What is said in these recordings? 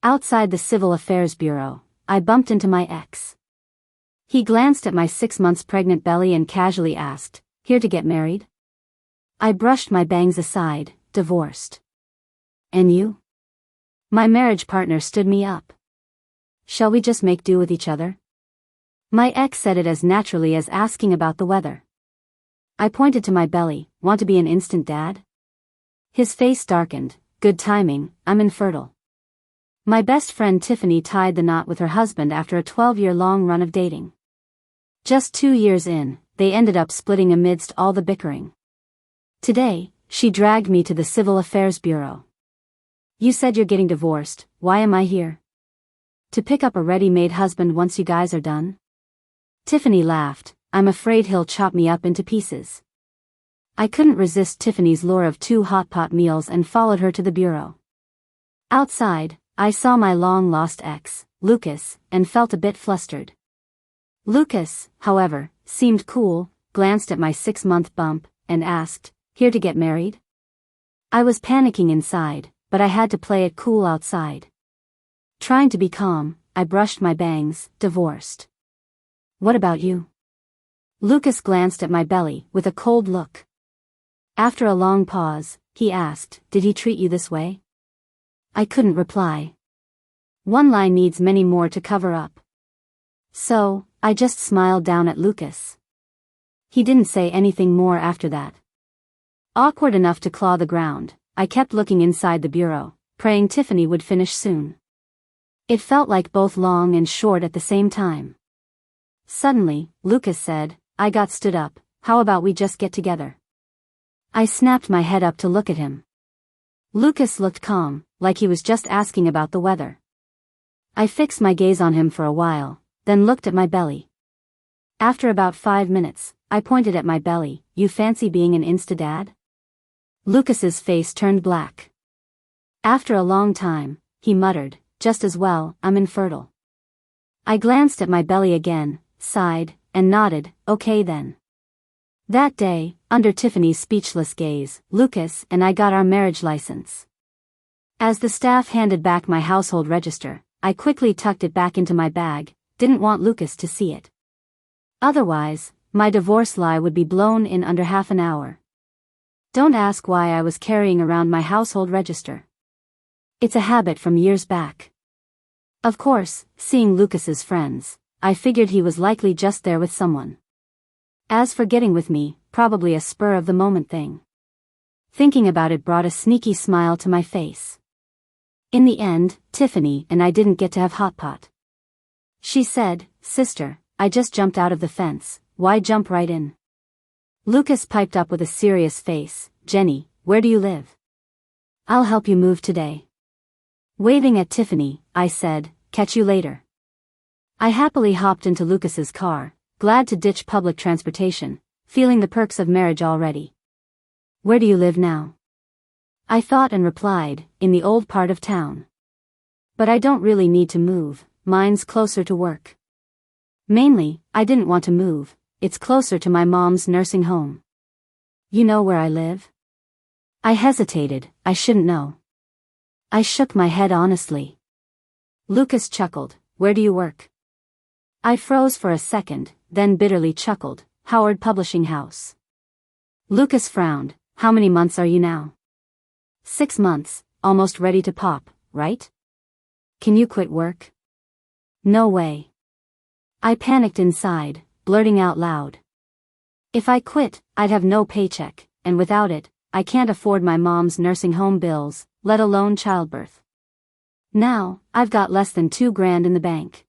Outside the Civil Affairs Bureau, I bumped into my ex. He glanced at my 6 months pregnant belly and casually asked, "Here to get married?" I brushed my bangs aside, "Divorced." "And you?" My marriage partner stood me up. "Shall we just make do with each other?" My ex said it as naturally as asking about the weather. I pointed to my belly, "Want to be an instant dad?" His face darkened. "Good timing, I'm infertile." My best friend Tiffany tied the knot with her husband after a 12-year-long run of dating. Just 2 years in, they ended up splitting amidst all the bickering. Today, she dragged me to the Civil Affairs Bureau. "You said you're getting divorced, why am I here?" "To pick up a ready-made husband once you guys are done?" Tiffany laughed. "I'm afraid he'll chop me up into pieces." I couldn't resist Tiffany's lure of 2 hot pot meals and followed her to the bureau. Outside, I saw my long-lost ex, Lucas, and felt a bit flustered. Lucas, however, seemed cool, glanced at my 6-month bump, and asked, "Here to get married?" I was panicking inside, but I had to play it cool outside. Trying to be calm, I brushed my bangs. "Divorced." "What about you?" Lucas glanced at my belly with a cold look. After a long pause, he asked, "Did he treat you this way?" I couldn't reply. One lie needs many more to cover up. So, I just smiled down at Lucas. He didn't say anything more after that. Awkward enough to claw the ground, I kept looking inside the bureau, praying Tiffany would finish soon. It felt like both long and short at the same time. Suddenly, Lucas said, I got stood up, "How about we just get together?" I snapped my head up to look at him. Lucas looked calm, like he was just asking about the weather. I fixed my gaze on him for a while, then looked at my belly. After about 5 minutes, I pointed at my belly. "You fancy being an insta-dad?" Lucas's face turned black. After a long time, he muttered, "Just as well, I'm infertile." I glanced at my belly again, sighed, and nodded, "Okay then." That day, under Tiffany's speechless gaze, Lucas and I got our marriage license. As the staff handed back my household register, I quickly tucked it back into my bag, didn't want Lucas to see it. Otherwise, my divorce lie would be blown in under half an hour. Don't ask why I was carrying around my household register. It's a habit from years back. Of course, seeing Lucas's friends, I figured he was likely just there with someone. As for getting with me, probably a spur-of-the-moment thing. Thinking about it brought a sneaky smile to my face. In the end, Tiffany and I didn't get to have hot pot. She said, "Sister, I just jumped out of the fence, why jump right in?" Lucas piped up with a serious face, "Jenny, where do you live? I'll help you move today." Waving at Tiffany, I said, "Catch you later." I happily hopped into Lucas's car, glad to ditch public transportation, feeling the perks of marriage already. "Where do you live now?" I thought and replied, "In the old part of town. But I don't really need to move, mine's closer to work." Mainly, I didn't want to move, it's closer to my mom's nursing home. "You know where I live?" I hesitated, I shouldn't know. I shook my head honestly. Lucas chuckled, "Where do you work?" I froze for a second, then bitterly chuckled, "Howard Publishing House." Lucas frowned, "How many months are you now?" 6 months, almost ready to pop, right? Can you quit work? No way. I panicked inside, blurting out loud. If I quit, I'd have no paycheck, and without it, I can't afford my mom's nursing home bills, let alone childbirth. Now, I've got less than $2,000 in the bank.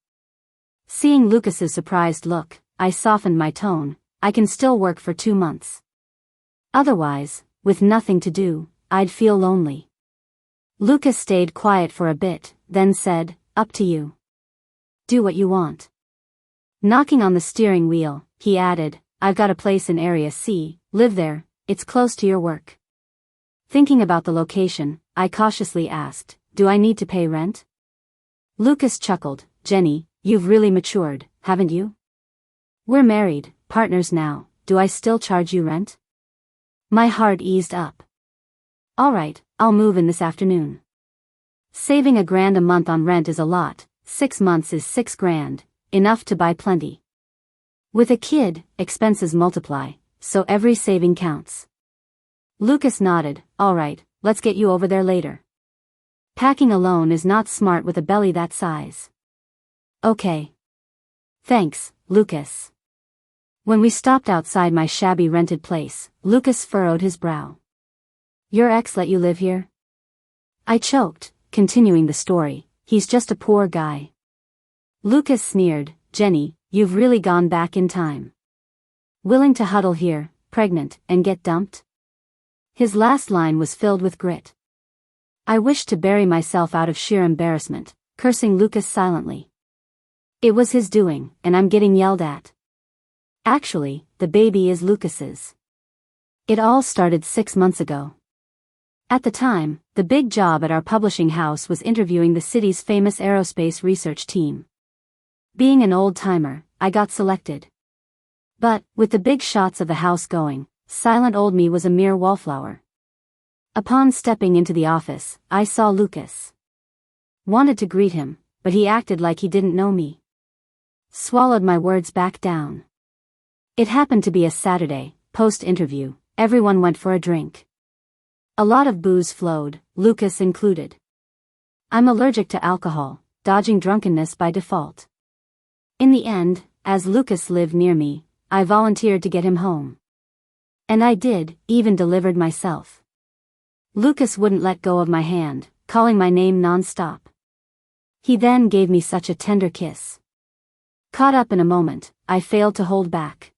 Seeing Lucas's surprised look, I softened my tone, "I can still work for 2 months. Otherwise, with nothing to do, I'd feel lonely." Lucas stayed quiet for a bit, then said, "Up to you. Do what you want." Knocking on the steering wheel, he added, "I've got a place in Area C, live there, it's close to your work." Thinking about the location, I cautiously asked, "Do I need to pay rent?" Lucas chuckled, "Jenny, you've really matured, haven't you? We're married, partners now, do I still charge you rent?" My heart eased up. "All right, I'll move in this afternoon." Saving $1,000 a month on rent is a lot, 6 months is $6,000, enough to buy plenty. With a kid, expenses multiply, so every saving counts. Lucas nodded. All right, let's get you over there later. Packing alone is not smart with a belly that size. Okay. Thanks, Lucas. When we stopped outside my shabby rented place, Lucas furrowed his brow. Your ex let you live here? I choked, continuing the story. He's just a poor guy. Lucas sneered. Jenny, you've really gone back in time. Willing to huddle here, pregnant, and get dumped? His last line was filled with grit. I wished to bury myself out of sheer embarrassment, cursing Lucas silently. It was his doing, and I'm getting yelled at. Actually, the baby is Lucas's. It all started 6 months ago. At the time, the big job at our publishing house was interviewing the city's famous aerospace research team. Being an old-timer, I got selected. But, with the big shots of the house going, silent old me was a mere wallflower. Upon stepping into the office, I saw Lucas. Wanted to greet him, but he acted like he didn't know me. Swallowed my words back down. It happened to be a Saturday, post-interview, everyone went for a drink. A lot of booze flowed, Lucas included. I'm allergic to alcohol, dodging drunkenness by default. In the end, as Lucas lived near me, I volunteered to get him home. And I did, even delivered myself. Lucas wouldn't let go of my hand, calling my name non-stop. He then gave me such a tender kiss. Caught up in a moment, I failed to hold back.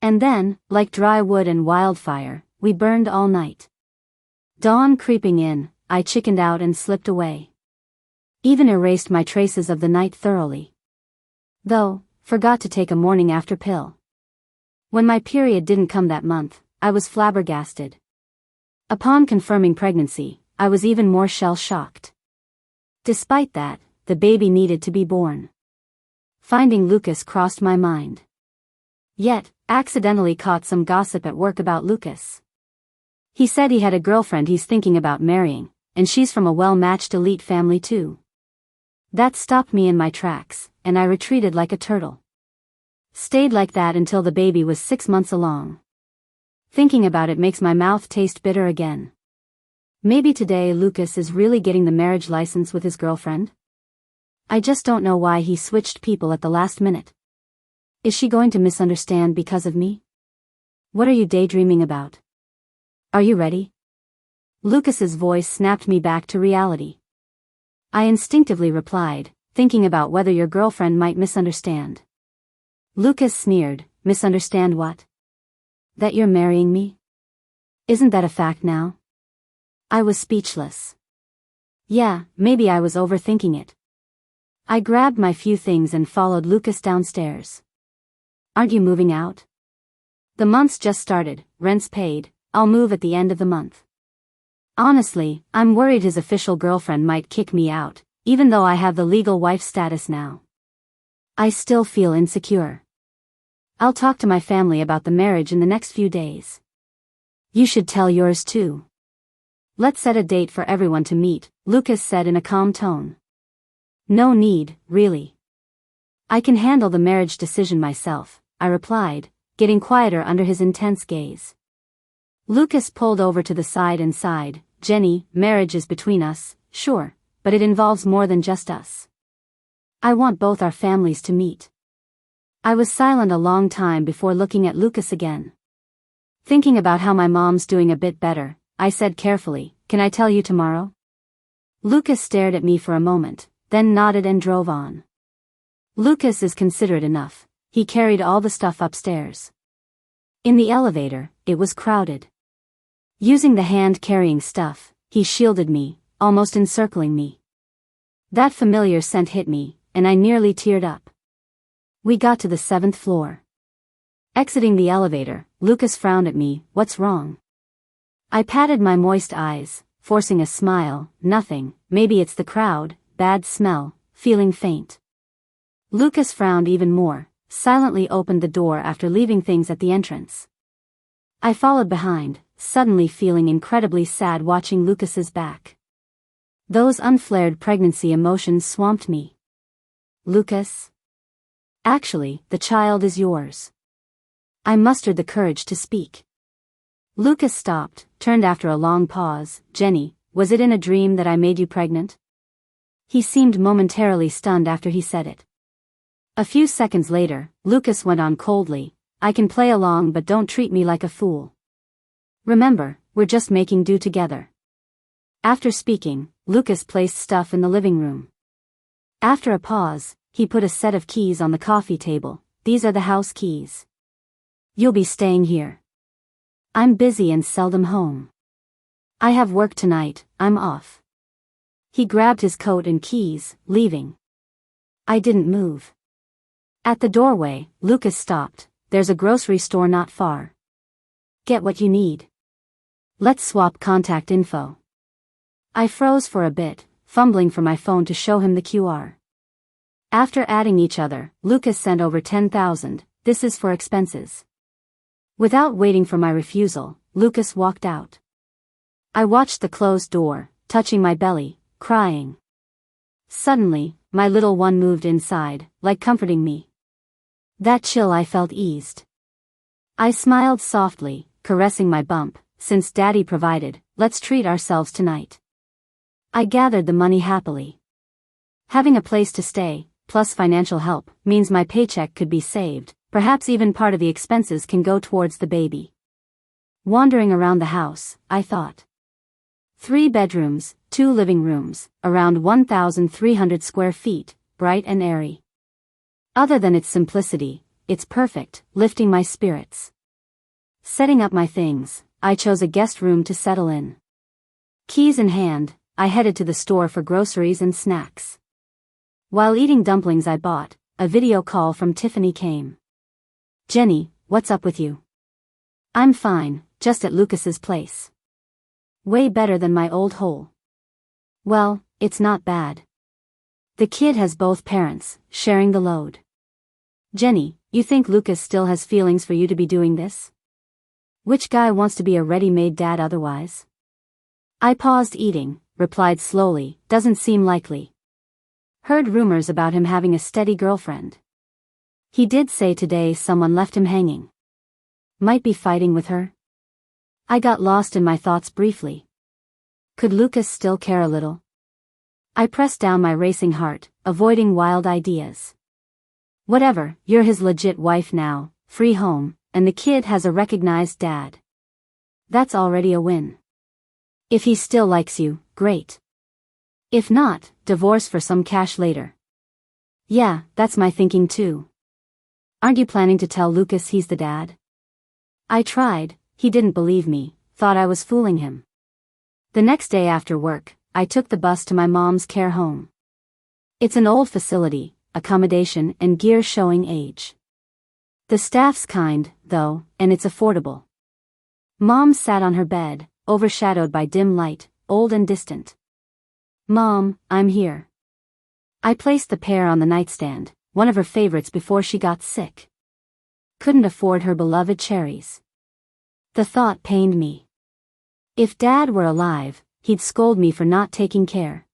And then, like dry wood and wildfire, we burned all night. Dawn creeping in, I chickened out and slipped away. Even erased my traces of the night thoroughly. Though, forgot to take a morning after pill. When my period didn't come that month, I was flabbergasted. Upon confirming pregnancy, I was even more shell-shocked. Despite that, the baby needed to be born. Finding Lucas crossed my mind. Yet, accidentally caught some gossip at work about Lucas. He said he had a girlfriend he's thinking about marrying, and she's from a well-matched elite family too. That stopped me in my tracks, and I retreated like a turtle. Stayed like that until the baby was 6 months along. Thinking about it makes my mouth taste bitter again. Maybe today Lucas is really getting the marriage license with his girlfriend? I just don't know why he switched people at the last minute. Is she going to misunderstand because of me? What are you daydreaming about? Are you ready? Lucas's voice snapped me back to reality. I instinctively replied, thinking about whether your girlfriend might misunderstand. Lucas sneered. Misunderstand what? That you're marrying me? Isn't that a fact now? I was speechless. Yeah, maybe I was overthinking it. I grabbed my few things and followed Lucas downstairs. Aren't you moving out? The month's just started, rent's paid, I'll move at the end of the month. Honestly, I'm worried his official girlfriend might kick me out, even though I have the legal wife status now. I still feel insecure. I'll talk to my family about the marriage in the next few days. You should tell yours too. Let's set a date for everyone to meet, Lucas said in a calm tone. No need, really. I can handle the marriage decision myself, I replied, getting quieter under his intense gaze. Lucas pulled over to the side and sighed. Jenny, marriage is between us, sure, but it involves more than just us. I want both our families to meet. I was silent a long time before looking at Lucas again. Thinking about how my mom's doing a bit better, I said carefully, can I tell you tomorrow? Lucas stared at me for a moment, then nodded and drove on. Lucas is considerate enough, he carried all the stuff upstairs. In the elevator, it was crowded. Using the hand carrying stuff, he shielded me, almost encircling me. That familiar scent hit me, and I nearly teared up. We got to the 7th floor. Exiting the elevator, Lucas frowned at me. What's wrong? I patted my moist eyes, forcing a smile. Nothing, maybe it's the crowd, bad smell, feeling faint. Lucas frowned even more, silently opened the door after leaving things at the entrance. I followed behind, suddenly feeling incredibly sad watching Lucas's back. Those unflared pregnancy emotions swamped me. Lucas? Actually, the child is yours. I mustered the courage to speak. Lucas stopped, turned after a long pause. Jenny, was it in a dream that I made you pregnant? He seemed momentarily stunned after he said it. A few seconds later, Lucas went on coldly, I can play along but don't treat me like a fool. Remember, we're just making do together. After speaking, Lucas placed stuff in the living room. After a pause, he put a set of keys on the coffee table. These are the house keys. You'll be staying here. I'm busy and seldom home. I have work tonight, I'm off. He grabbed his coat and keys, leaving. I didn't move. At the doorway, Lucas stopped. There's a grocery store not far. Get what you need. Let's swap contact info. I froze for a bit, fumbling for my phone to show him the QR. After adding each other, Lucas sent over 10,000. This is for expenses. Without waiting for my refusal, Lucas walked out. I watched the closed door, touching my belly, crying. Suddenly, my little one moved inside, like comforting me. That chill I felt eased. I smiled softly, caressing my bump. Since Daddy provided, let's treat ourselves tonight. I gathered the money happily. Having a place to stay, plus financial help, means my paycheck could be saved, perhaps even part of the expenses can go towards the baby. Wandering around the house, I thought. 3 bedrooms, 2 living rooms, around 1,300 square feet, bright and airy. Other than its simplicity, it's perfect, lifting my spirits. Setting up my things, I chose a guest room to settle in. Keys in hand, I headed to the store for groceries and snacks. While eating dumplings I bought, a video call from Tiffany came. Jenny, what's up with you? I'm fine, just at Lucas's place. Way better than my old hole. Well, it's not bad. The kid has both parents, sharing the load. Jenny, you think Lucas still has feelings for you to be doing this? Which guy wants to be a ready-made dad otherwise? I paused eating, replied slowly, doesn't seem likely. Heard rumors about him having a steady girlfriend. He did say today someone left him hanging. Might be fighting with her? I got lost in my thoughts briefly. Could Lucas still care a little? I pressed down my racing heart, avoiding wild ideas. Whatever, you're his legit wife now, free home, and the kid has a recognized dad. That's already a win. If he still likes you, great. If not, divorce for some cash later. Yeah, that's my thinking too. Aren't you planning to tell Lucas he's the dad? I tried, he didn't believe me, thought I was fooling him. The next day after work, I took the bus to my mom's care home. It's an old facility, accommodation and gear showing age. The staff's kind, though, and it's affordable. Mom sat on her bed, overshadowed by dim light, old and distant. Mom, I'm here. I placed the pear on the nightstand, one of her favorites before she got sick. Couldn't afford her beloved cherries. The thought pained me. If Dad were alive, he'd scold me for not taking care.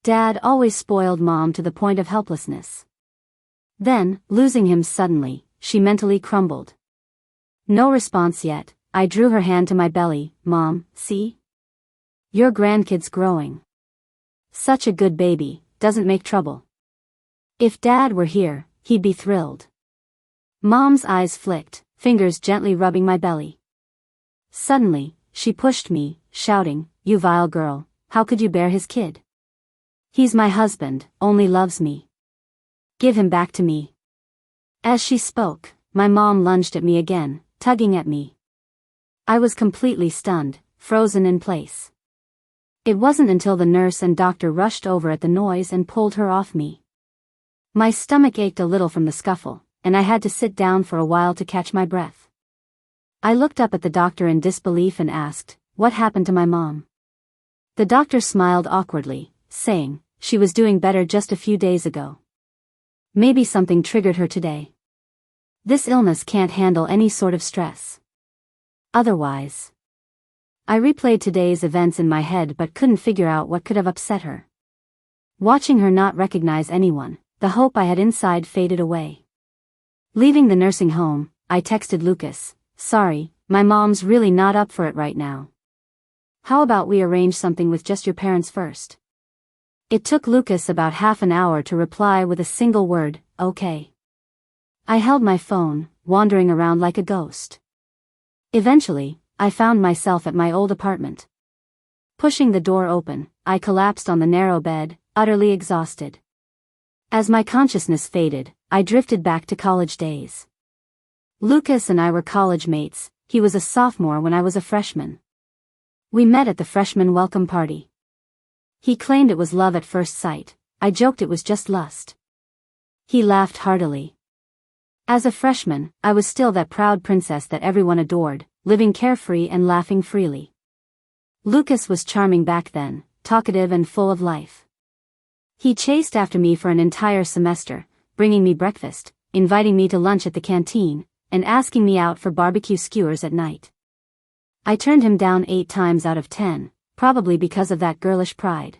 Dad always spoiled Mom to the point of helplessness. Then, losing him suddenly, she mentally crumbled. No response yet, I drew her hand to my belly. Mom, see? Your grandkid's growing. Such a good baby, doesn't make trouble. If Dad were here, he'd be thrilled. Mom's eyes flicked, fingers gently rubbing my belly. Suddenly, she pushed me, shouting, you vile girl, how could you bear his kid? He's my husband, only loves me. Give him back to me. As she spoke, my mom lunged at me again, tugging at me. I was completely stunned, frozen in place. It wasn't until the nurse and doctor rushed over at the noise and pulled her off me. My stomach ached a little from the scuffle, and I had to sit down for a while to catch my breath. I looked up at the doctor in disbelief and asked, what happened to my mom? The doctor smiled awkwardly, saying, she was doing better just a few days ago. Maybe something triggered her today. This illness can't handle any sort of stress. Otherwise. I replayed today's events in my head but couldn't figure out what could have upset her. Watching her not recognize anyone, the hope I had inside faded away. Leaving the nursing home, I texted Lucas, "Sorry, my mom's really not up for it right now. How about we arrange something with just your parents first?" It took Lucas about half an hour to reply with a single word, "Okay." I held my phone, wandering around like a ghost. Eventually, I found myself at my old apartment. Pushing the door open, I collapsed on the narrow bed, utterly exhausted. As my consciousness faded, I drifted back to college days. Lucas and I were college mates. He was a sophomore when I was a freshman. We met at the freshman welcome party. He claimed it was love at first sight. I joked it was just lust. He laughed heartily. As a freshman, I was still that proud princess that everyone adored, living carefree and laughing freely. Lucas was charming back then, talkative and full of life. He chased after me for an entire semester, bringing me breakfast, inviting me to lunch at the canteen, and asking me out for barbecue skewers at night. I turned him down 8 times out of 10, probably because of that girlish pride.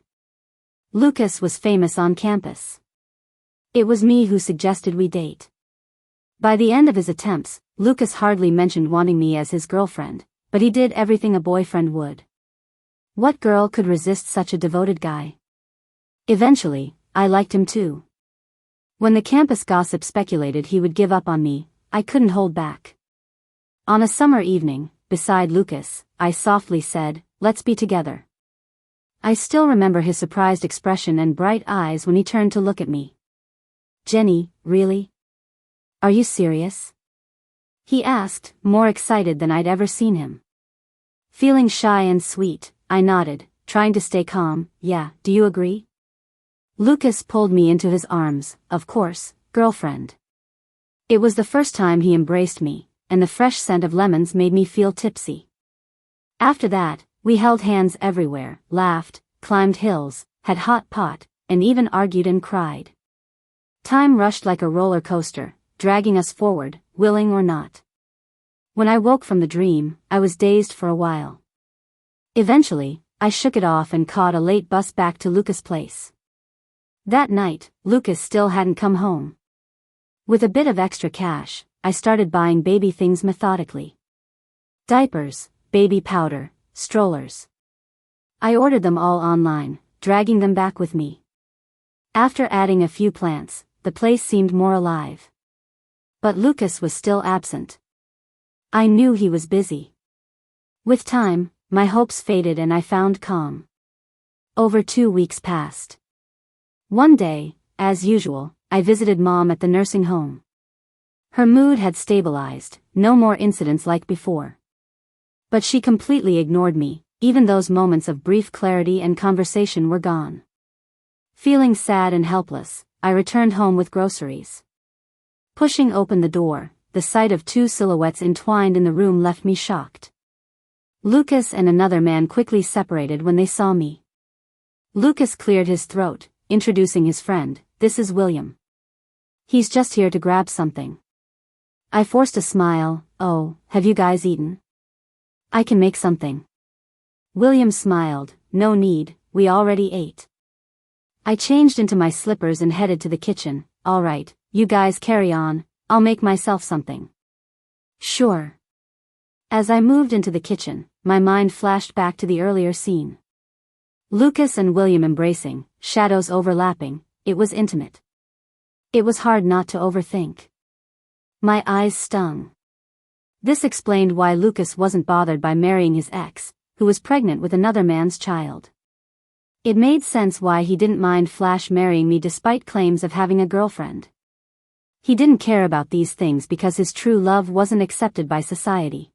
Lucas was famous on campus. It was me who suggested we date. By the end of his attempts, Lucas hardly mentioned wanting me as his girlfriend, but he did everything a boyfriend would. What girl could resist such a devoted guy? Eventually, I liked him too. When the campus gossip speculated he would give up on me, I couldn't hold back. On a summer evening, beside Lucas, I softly said, "Let's be together." I still remember his surprised expression and bright eyes when he turned to look at me. "Jenny, really? Are you serious?" he asked, more excited than I'd ever seen him. Feeling shy and sweet, I nodded, trying to stay calm. "Yeah, do you agree?" Lucas pulled me into his arms. "Of course, girlfriend." It was the first time he embraced me, and the fresh scent of lemons made me feel tipsy. After that, we held hands everywhere, laughed, climbed hills, had hot pot, and even argued and cried. Time rushed like a roller coaster, dragging us forward, willing or not. When I woke from the dream, I was dazed for a while. Eventually, I shook it off and caught a late bus back to Lucas' place. That night, Lucas still hadn't come home. With a bit of extra cash, I started buying baby things methodically. Diapers, baby powder, strollers. I ordered them all online, dragging them back with me. After adding a few plants, the place seemed more alive. But Lucas was still absent. I knew he was busy. With time, my hopes faded and I found calm. Over 2 weeks passed. One day, as usual, I visited Mom at the nursing home. Her mood had stabilized, no more incidents like before. But she completely ignored me, even those moments of brief clarity and conversation were gone. Feeling sad and helpless, I returned home with groceries. Pushing open the door, the sight of 2 silhouettes entwined in the room left me shocked. Lucas and another man quickly separated when they saw me. Lucas cleared his throat, introducing his friend. "This is William. He's just here to grab something." I forced a smile. "Oh, have you guys eaten? I can make something." William smiled. "No need, we already ate." I changed into my slippers and headed to the kitchen. "All right, you guys carry on, I'll make myself something." "Sure." As I moved into the kitchen, my mind flashed back to the earlier scene. Lucas and William embracing, shadows overlapping, it was intimate. It was hard not to overthink. My eyes stung. This explained why Lucas wasn't bothered by marrying his ex, who was pregnant with another man's child. It made sense why he didn't mind Flash marrying me despite claims of having a girlfriend. He didn't care about these things because his true love wasn't accepted by society.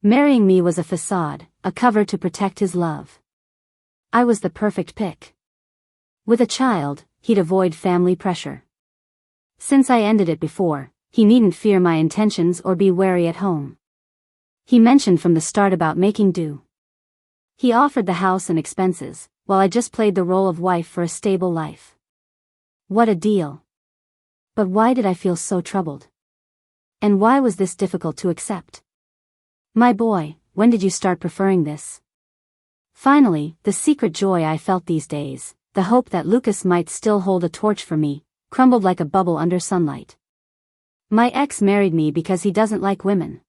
Marrying me was a facade, a cover to protect his love. I was the perfect pick. With a child, he'd avoid family pressure. Since I ended it before, he needn't fear my intentions or be wary at home. He mentioned from the start about making do. He offered the house and expenses, while I just played the role of wife for a stable life. What a deal. But why did I feel so troubled? And why was this difficult to accept? My boy, when did you start preferring this? Finally, the secret joy I felt these days, the hope that Lucas might still hold a torch for me, crumbled like a bubble under sunlight. My ex married me because he doesn't like women.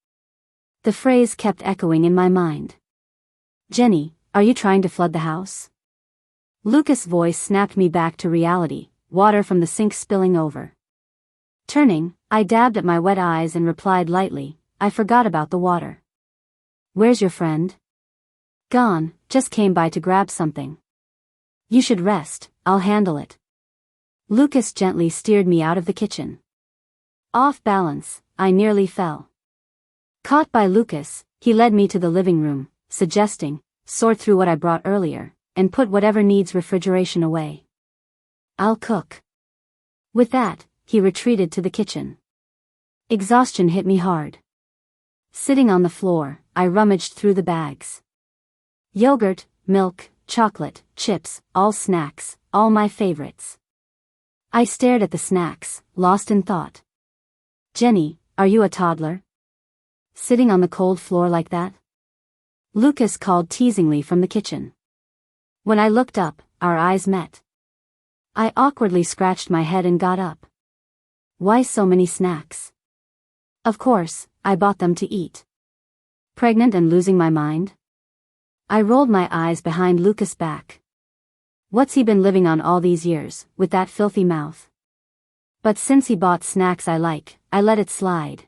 The phrase kept echoing in my mind. Jenny, are you trying to flood the house? Lucas' voice snapped me back to reality, water from the sink spilling over. Turning, I dabbed at my wet eyes and replied lightly, I forgot about the water. Where's your friend? Gone, just came by to grab something. You should rest, I'll handle it. Lucas gently steered me out of the kitchen. Off balance, I nearly fell. Caught by Lucas, he led me to the living room, suggesting, sort through what I brought earlier, and put whatever needs refrigeration away. I'll cook. With that, he retreated to the kitchen. Exhaustion hit me hard. Sitting on the floor, I rummaged through the bags. Yogurt, milk, chocolate, chips, all snacks, all my favorites. I stared at the snacks, lost in thought. Jenny, are you a toddler? Sitting on the cold floor like that? Lucas called teasingly from the kitchen. When I looked up, our eyes met. I awkwardly scratched my head and got up. Why so many snacks? Of course, I bought them to eat. Pregnant and losing my mind? I rolled my eyes behind Lucas' back. What's he been living on all these years, with that filthy mouth? But since he bought snacks I like, I let it slide.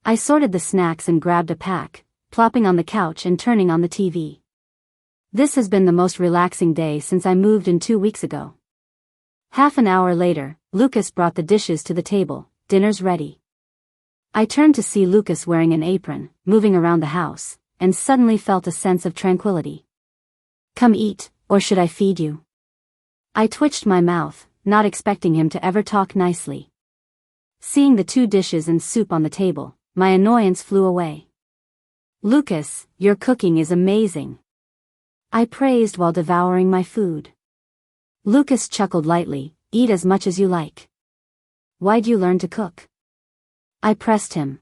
I sorted the snacks and grabbed a pack, plopping on the couch and turning on the TV. This has been the most relaxing day since I moved in 2 weeks ago. Half an hour later, Lucas brought the dishes to the table, dinner's ready. I turned to see Lucas wearing an apron, moving around the house, and suddenly felt a sense of tranquility. Come eat, or should I feed you? I twitched my mouth, not expecting him to ever talk nicely. Seeing the 2 dishes and soup on the table, my annoyance flew away. Lucas, your cooking is amazing. I praised while devouring my food. Lucas chuckled lightly, eat as much as you like. Why'd you learn to cook? I pressed him.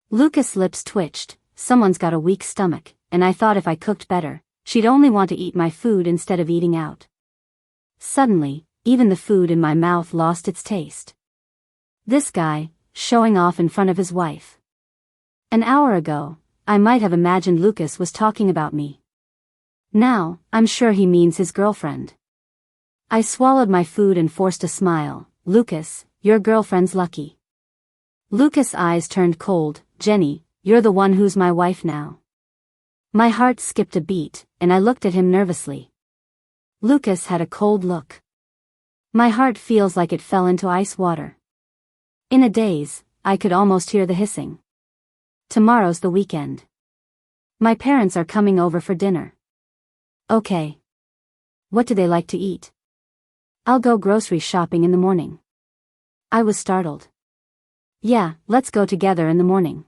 Lucas' lips twitched, someone's got a weak stomach, and I thought if I cooked better, she'd only want to eat my food instead of eating out. Suddenly, even the food in my mouth lost its taste. This guy, showing off in front of his wife. An hour ago, I might have imagined Lucas was talking about me. Now, I'm sure he means his girlfriend. I swallowed my food and forced a smile. Lucas, your girlfriend's lucky. Lucas' eyes turned cold. Jenny, you're the one who's my wife now. My heart skipped a beat, and I looked at him nervously. Lucas had a cold look. My heart feels like it fell into ice water. In a daze, I could almost hear the hissing. Tomorrow's the weekend. My parents are coming over for dinner. Okay. What do they like to eat? I'll go grocery shopping in the morning. I was startled. Yeah, let's go together in the morning.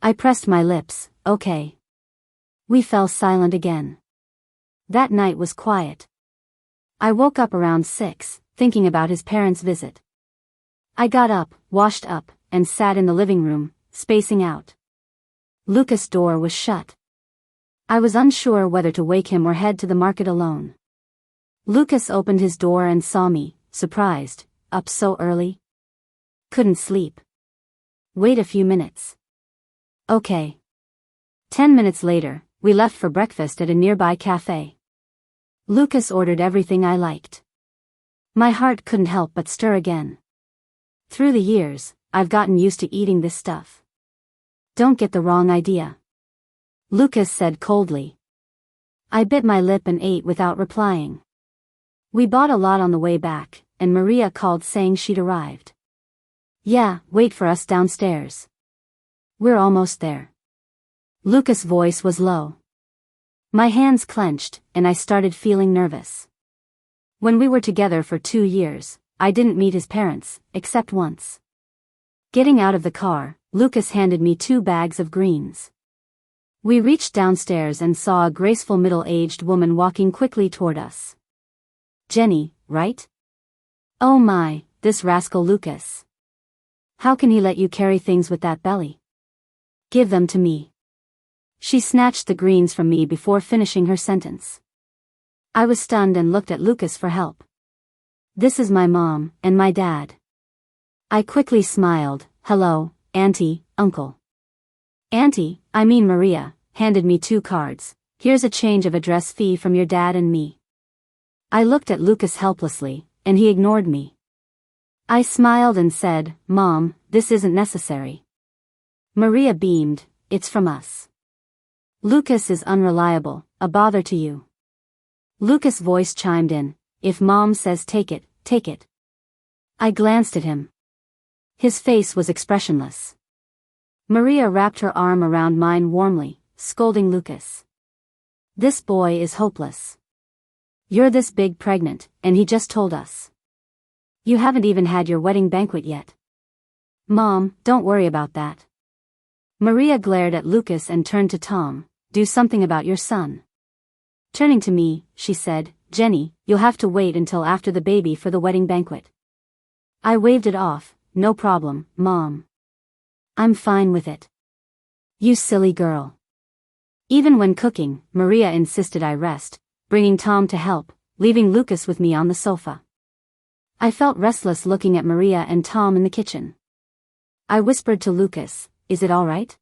I pressed my lips, okay. We fell silent again. That night was quiet. I woke up around 6, thinking about his parents' visit. I got up, washed up, and sat in the living room, spacing out. Lucas' door was shut. I was unsure whether to wake him or head to the market alone. Lucas opened his door and saw me, surprised. Up so early? Couldn't sleep. Wait a few minutes. Okay. 10 minutes later, we left for breakfast at a nearby cafe. Lucas ordered everything I liked. My heart couldn't help but stir again. Through the years, I've gotten used to eating this stuff. Don't get the wrong idea. Lucas said coldly. I bit my lip and ate without replying. We bought a lot on the way back, and Maria called saying she'd arrived. Yeah, wait for us downstairs. We're almost there. Lucas' voice was low. My hands clenched, and I started feeling nervous. When we were together for 2 years, I didn't meet his parents, except once. Getting out of the car, Lucas handed me 2 bags of greens. We reached downstairs and saw a graceful middle-aged woman walking quickly toward us. Jenny, right? Oh my, this rascal Lucas. How can he let you carry things with that belly? Give them to me. She snatched the greens from me before finishing her sentence. I was stunned and looked at Lucas for help. This is my mom, and my dad. I quickly smiled. Hello, Auntie, Uncle. Auntie, I mean Maria, handed me 2 cards. Here's a change of address fee from your dad and me. I looked at Lucas helplessly, and he ignored me. I smiled and said, Mom, this isn't necessary. Maria beamed, it's from us. Lucas is unreliable, a bother to you. Lucas' voice chimed in, if Mom says take it, take it. I glanced at him. His face was expressionless. Maria wrapped her arm around mine warmly, scolding Lucas. This boy is hopeless. You're this big pregnant, and he just told us. You haven't even had your wedding banquet yet. Mom, don't worry about that. Maria glared at Lucas and turned to Tom. Do something about your son. Turning to me, she said, Jenny, you'll have to wait until after the baby for the wedding banquet. I waved it off. No problem, Mom. I'm fine with it. You silly girl. Even when cooking, Maria insisted I rest, bringing Tom to help, leaving Lucas with me on the sofa. I felt restless looking at Maria and Tom in the kitchen. I whispered to Lucas, is it all right?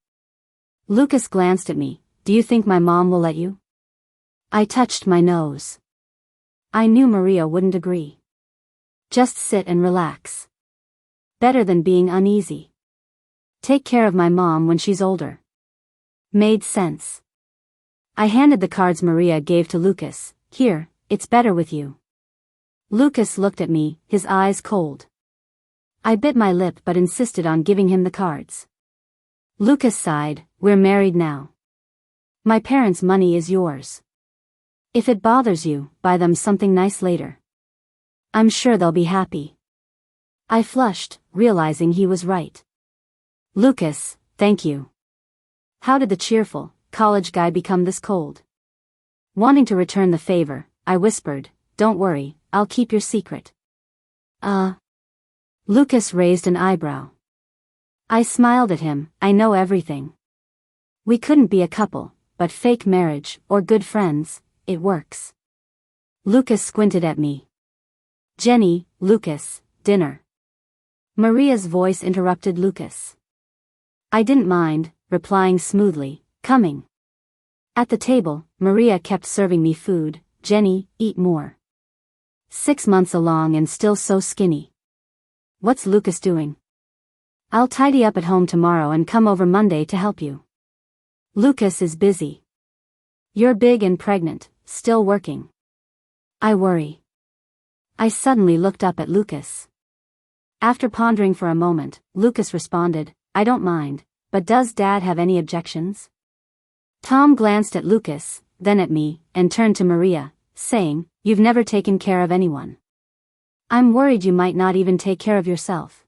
Lucas glanced at me, do you think my mom will let you? I touched my nose. I knew Maria wouldn't agree. Just sit and relax. Better than being uneasy. Take care of my mom when she's older. Made sense. I handed the cards Maria gave to Lucas. Here, it's better with you. Lucas looked at me, his eyes cold. I bit my lip but insisted on giving him the cards. Lucas sighed, we're married now. My parents' money is yours. If it bothers you, buy them something nice later. I'm sure they'll be happy. I flushed, realizing he was right. Lucas, thank you. How did the cheerful, college guy become this cold? Wanting to return the favor, I whispered, don't worry, I'll keep your secret. Lucas raised an eyebrow. I smiled at him, I know everything. We couldn't be a couple, but fake marriage, or good friends, it works. Lucas squinted at me. Jenny, Lucas, dinner. Maria's voice interrupted Lucas. I didn't mind, replying smoothly, coming. At the table, Maria kept serving me food. Jenny, eat more. 6 months along and still so skinny. What's Lucas doing? I'll tidy up at home tomorrow and come over Monday to help you. Lucas is busy. You're big and pregnant, still working. I worry. I suddenly looked up at Lucas. After pondering for a moment, Lucas responded, I don't mind, but does Dad have any objections? Tom glanced at Lucas, then at me, and turned to Maria, saying, you've never taken care of anyone. I'm worried you might not even take care of yourself.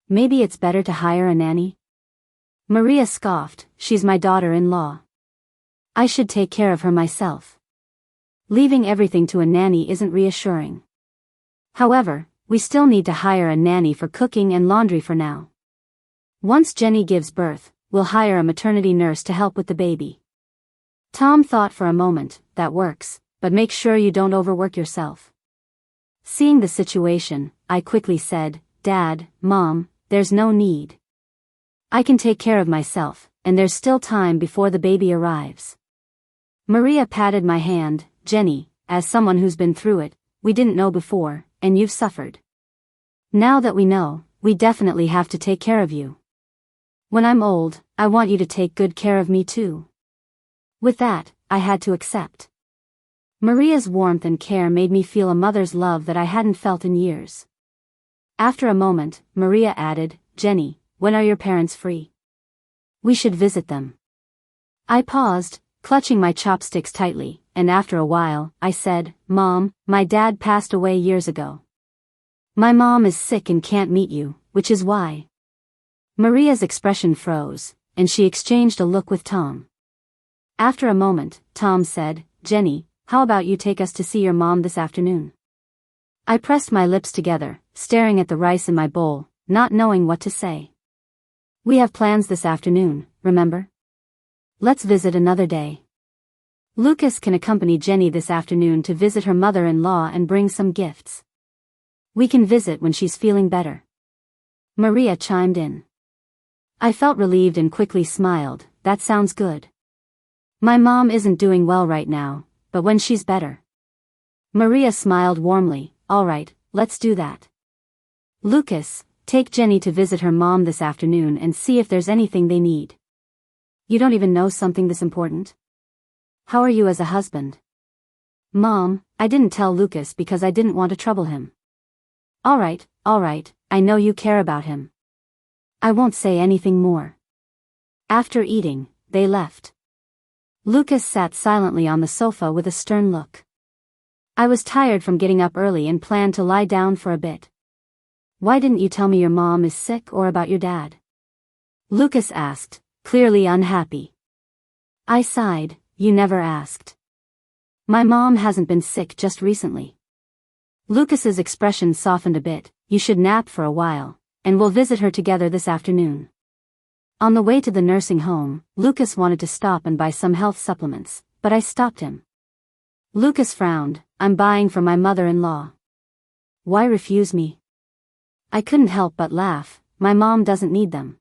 Maybe it's better to hire a nanny? Maria scoffed, she's my daughter-in-law. I should take care of her myself. Leaving everything to a nanny isn't reassuring. However, we still need to hire a nanny for cooking and laundry for now. Once Jenny gives birth, we'll hire a maternity nurse to help with the baby. Tom thought for a moment, that works, but make sure you don't overwork yourself. Seeing the situation, I quickly said, Dad, Mom, there's no need. I can take care of myself, and there's still time before the baby arrives. Maria patted my hand, Jenny, as someone who's been through it, we didn't know before, and you've suffered. Now that we know, we definitely have to take care of you. When I'm old, I want you to take good care of me too. With that, I had to accept. Maria's warmth and care made me feel a mother's love that I hadn't felt in years. After a moment, Maria added, Jenny, when are your parents free? We should visit them. I paused, clutching my chopsticks tightly, and after a while, I said, Mom, my dad passed away years ago. My mom is sick and can't meet you, which is why. Maria's expression froze, and she exchanged a look with Tom. After a moment, Tom said, Jenny, how about you take us to see your mom this afternoon? I pressed my lips together, staring at the rice in my bowl, not knowing what to say. We have plans this afternoon, remember? Let's visit another day. Lucas can accompany Jenny this afternoon to visit her mother-in-law and bring some gifts. We can visit when she's feeling better. Maria chimed in. I felt relieved and quickly smiled. That sounds good. My mom isn't doing well right now, but when she's better. Maria smiled warmly. All right, let's do that. Lucas, take Jenny to visit her mom this afternoon and see if there's anything they need. You don't even know something this important? How are you as a husband? Mom, I didn't tell Lucas because I didn't want to trouble him. All right, I know you care about him. I won't say anything more. After eating, they left. Lucas sat silently on the sofa with a stern look. I was tired from getting up early and planned to lie down for a bit. Why didn't you tell me your mom is sick or about your dad? Lucas asked, clearly unhappy. I sighed. You never asked. My mom hasn't been sick just recently. Lucas's expression softened a bit. You should nap for a while, and we'll visit her together this afternoon. On the way to the nursing home, Lucas wanted to stop and buy some health supplements, but I stopped him. Lucas frowned. I'm buying for my mother-in-law. Why refuse me? I couldn't help but laugh. My mom doesn't need them.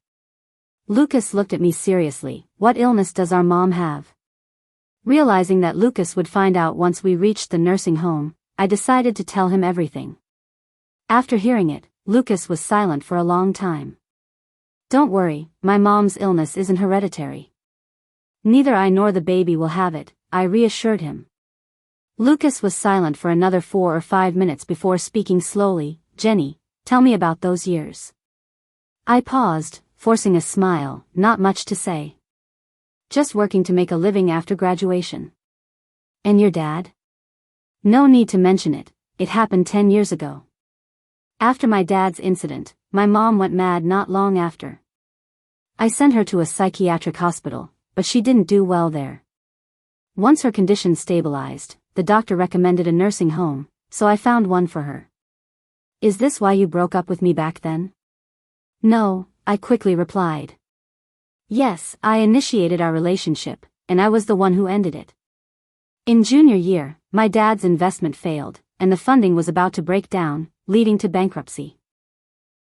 Lucas looked at me seriously. What illness does our mom have? Realizing that Lucas would find out once we reached the nursing home, I decided to tell him everything. After hearing it, Lucas was silent for a long time. Don't worry, my mom's illness isn't hereditary. Neither I nor the baby will have it, I reassured him. Lucas was silent for another 4 or 5 minutes before speaking slowly. Jenny, tell me about those years. I paused, forcing a smile. Not much to say. Just working to make a living after graduation. And your dad? No need to mention it, it happened 10 years ago. After my dad's incident, my mom went mad not long after. I sent her to a psychiatric hospital, but she didn't do well there. Once her condition stabilized, the doctor recommended a nursing home, so I found one for her. Is this why you broke up with me back then? No, I quickly replied. Yes, I initiated our relationship, and I was the one who ended it. In junior year, my dad's investment failed, and the funding was about to break down, leading to bankruptcy.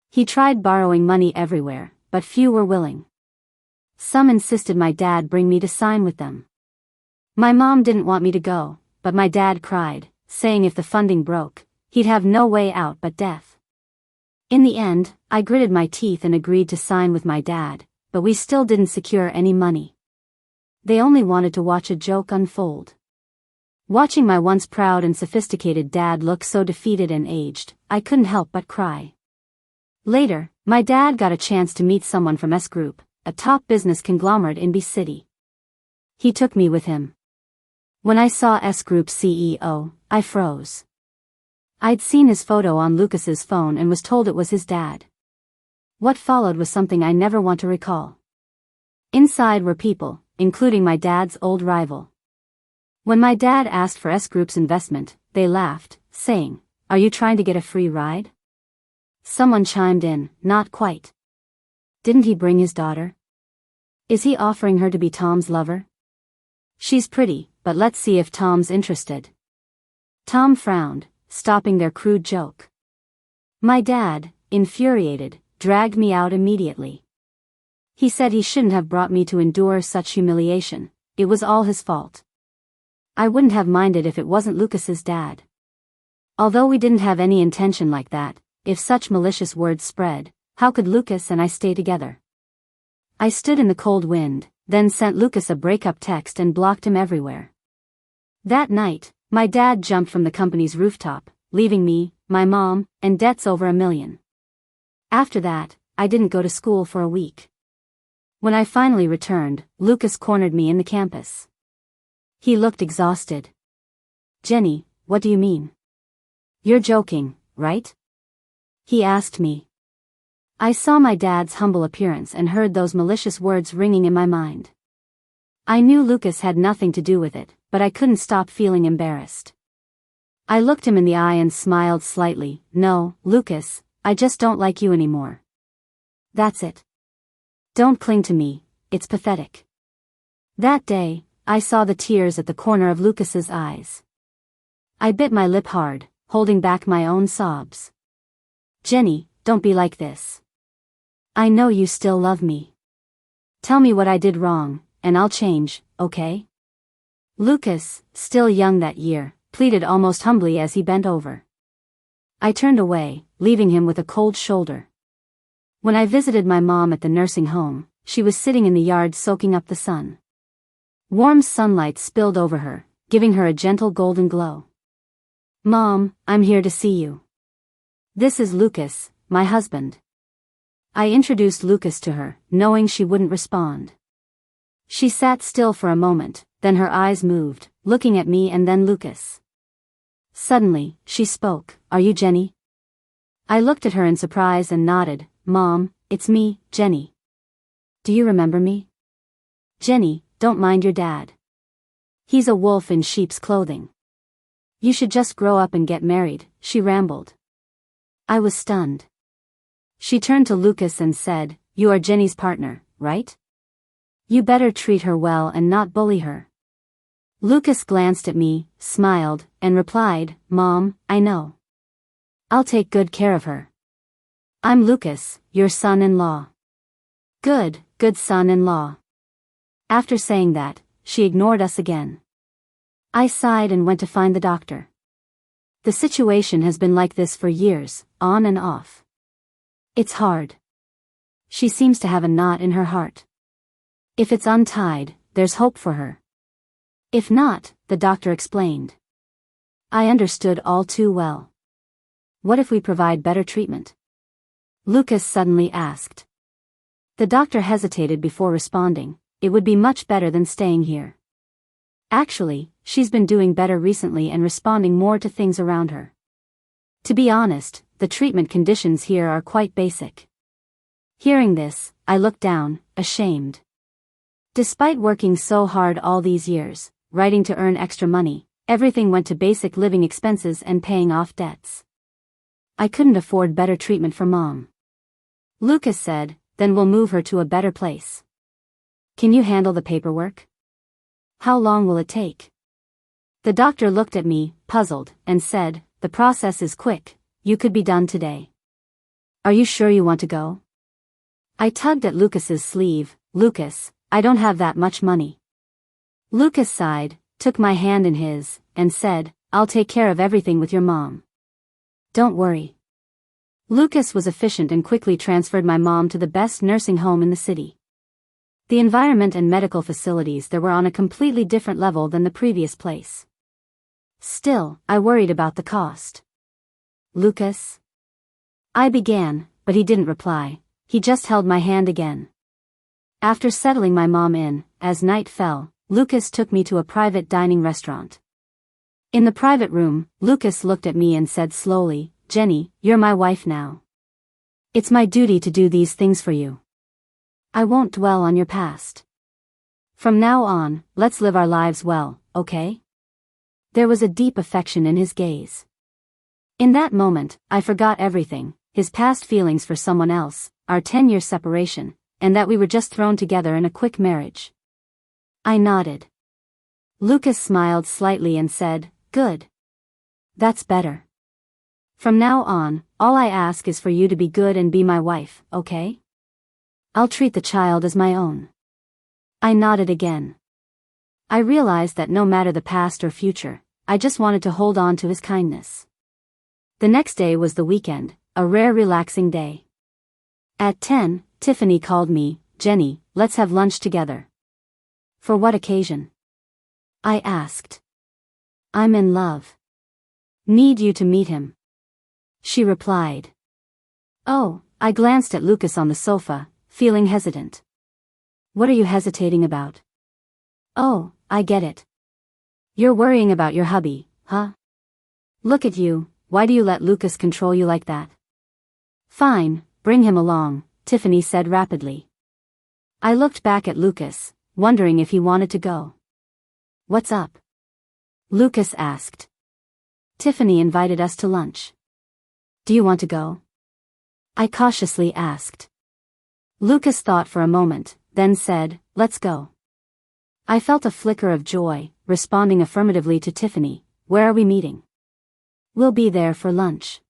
He tried borrowing money everywhere, but few were willing. Some insisted my dad bring me to sign with them. My mom didn't want me to go, but my dad cried, saying if the funding broke, he'd have no way out but death. In the end, I gritted my teeth and agreed to sign with my dad, but we still didn't secure any money. They only wanted to watch a joke unfold. Watching my once proud and sophisticated dad look so defeated and aged, I couldn't help but cry. Later, my dad got a chance to meet someone from S Group, a top business conglomerate in B City. He took me with him. When I saw S Group's CEO, I froze. I'd seen his photo on Lucas's phone and was told it was his dad. What followed was something I never want to recall. Inside were people, including my dad's old rival. When my dad asked for S Group's investment, they laughed, saying, "Are you trying to get a free ride?" Someone chimed in, "Not quite. Didn't he bring his daughter? Is he offering her to be Tom's lover? She's pretty, but let's see if Tom's interested." Tom frowned, stopping their crude joke. My dad, infuriated, dragged me out immediately. He said he shouldn't have brought me to endure such humiliation, it was all his fault. I wouldn't have minded if it wasn't Lucas's dad. Although we didn't have any intention like that, if such malicious words spread, how could Lucas and I stay together? I stood in the cold wind, then sent Lucas a breakup text and blocked him everywhere. That night, my dad jumped from the company's rooftop, leaving me, my mom, and debts over $1 million. After that, I didn't go to school for a week. When I finally returned, Lucas cornered me in the campus. He looked exhausted. "Jenny, what do you mean? You're joking, right?" he asked me. I saw my dad's humble appearance and heard those malicious words ringing in my mind. I knew Lucas had nothing to do with it, but I couldn't stop feeling embarrassed. I looked him in the eye and smiled slightly. "No, Lucas, I just don't like you anymore. That's it. Don't cling to me, it's pathetic." That day, I saw the tears at the corner of Lucas's eyes. I bit my lip hard, holding back my own sobs. Jenny, don't be like this. I know you still love me. Tell me what I did wrong, and I'll change, okay? Lucas, still young that year, pleaded almost humbly as he bent over. I turned away, leaving him with a cold shoulder. When I visited my mom at the nursing home, she was sitting in the yard soaking up the sun. Warm sunlight spilled over her, giving her a gentle golden glow. Mom, I'm here to see you. This is Lucas, my husband. I introduced Lucas to her, knowing she wouldn't respond. She sat still for a moment, then her eyes moved, looking at me and then Lucas. Suddenly, she spoke, "Are you Jenny?" I looked at her in surprise and nodded. "Mom, it's me, Jenny. Do you remember me?" "Jenny, don't mind your dad. He's a wolf in sheep's clothing. You should just grow up and get married," she rambled. I was stunned. She turned to Lucas and said, "You are Jenny's partner, right? You better treat her well and not bully her." Lucas glanced at me, smiled, and replied, "Mom, I know. I'll take good care of her. I'm Lucas, your son-in-law." Good son-in-law. After saying that, she ignored us again. I sighed and went to find the doctor. The situation has been like this for years, on and off. It's hard. She seems to have a knot in her heart. If it's untied, there's hope for her. If not, the doctor explained. I understood all too well. What if we provide better treatment? Lucas suddenly asked. The doctor hesitated before responding. It would be much better than staying here. Actually, she's been doing better recently and responding more to things around her. To be honest, the treatment conditions here are quite basic. Hearing this, I looked down, ashamed. Despite working so hard all these years, writing to earn extra money, everything went to basic living expenses and paying off debts. I couldn't afford better treatment for Mom. Lucas said, "Then we'll move her to a better place. Can you handle the paperwork? How long will it take?" The doctor looked at me, puzzled, and said, "The process is quick. You could be done today. Are you sure you want to go?" I tugged at Lucas's sleeve. "Lucas, I don't have that much money." Lucas sighed, took my hand in his, and said, "I'll take care of everything with your mom. Don't worry." Lucas was efficient and quickly transferred my mom to the best nursing home in the city. The environment and medical facilities there were on a completely different level than the previous place. Still, I worried about the cost. "Lucas?" I began, but he didn't reply. He just held my hand again. After settling my mom in, as night fell, Lucas took me to a private dining restaurant. In the private room, Lucas looked at me and said slowly, "Jenny, you're my wife now. It's my duty to do these things for you. I won't dwell on your past. From now on, let's live our lives well, okay?" There was a deep affection in his gaze. In that moment, I forgot everything, his past feelings for someone else, our 10-year separation, and that we were just thrown together in a quick marriage. I nodded. Lucas smiled slightly and said, "Good. That's better. From now on, all I ask is for you to be good and be my wife, okay? I'll treat the child as my own." I nodded again. I realized that no matter the past or future, I just wanted to hold on to his kindness. The next day was the weekend, a rare relaxing day. At 10, Tiffany called me, "Jenny, let's have lunch together." "For what occasion?" I asked. "I'm in love. Need you to meet him," she replied. Oh, I glanced at Lucas on the sofa, feeling hesitant. "What are you hesitating about?" "Oh, I get it. You're worrying about your hubby, huh? Look at you, why do you let Lucas control you like that?" "Fine, bring him along," Tiffany said rapidly. I looked back at Lucas, wondering if he wanted to go. "What's up?" Lucas asked. "Tiffany invited us to lunch. Do you want to go?" I cautiously asked. Lucas thought for a moment, then said, "Let's go." I felt a flicker of joy, responding affirmatively to Tiffany. Where are we meeting? We'll be there for lunch.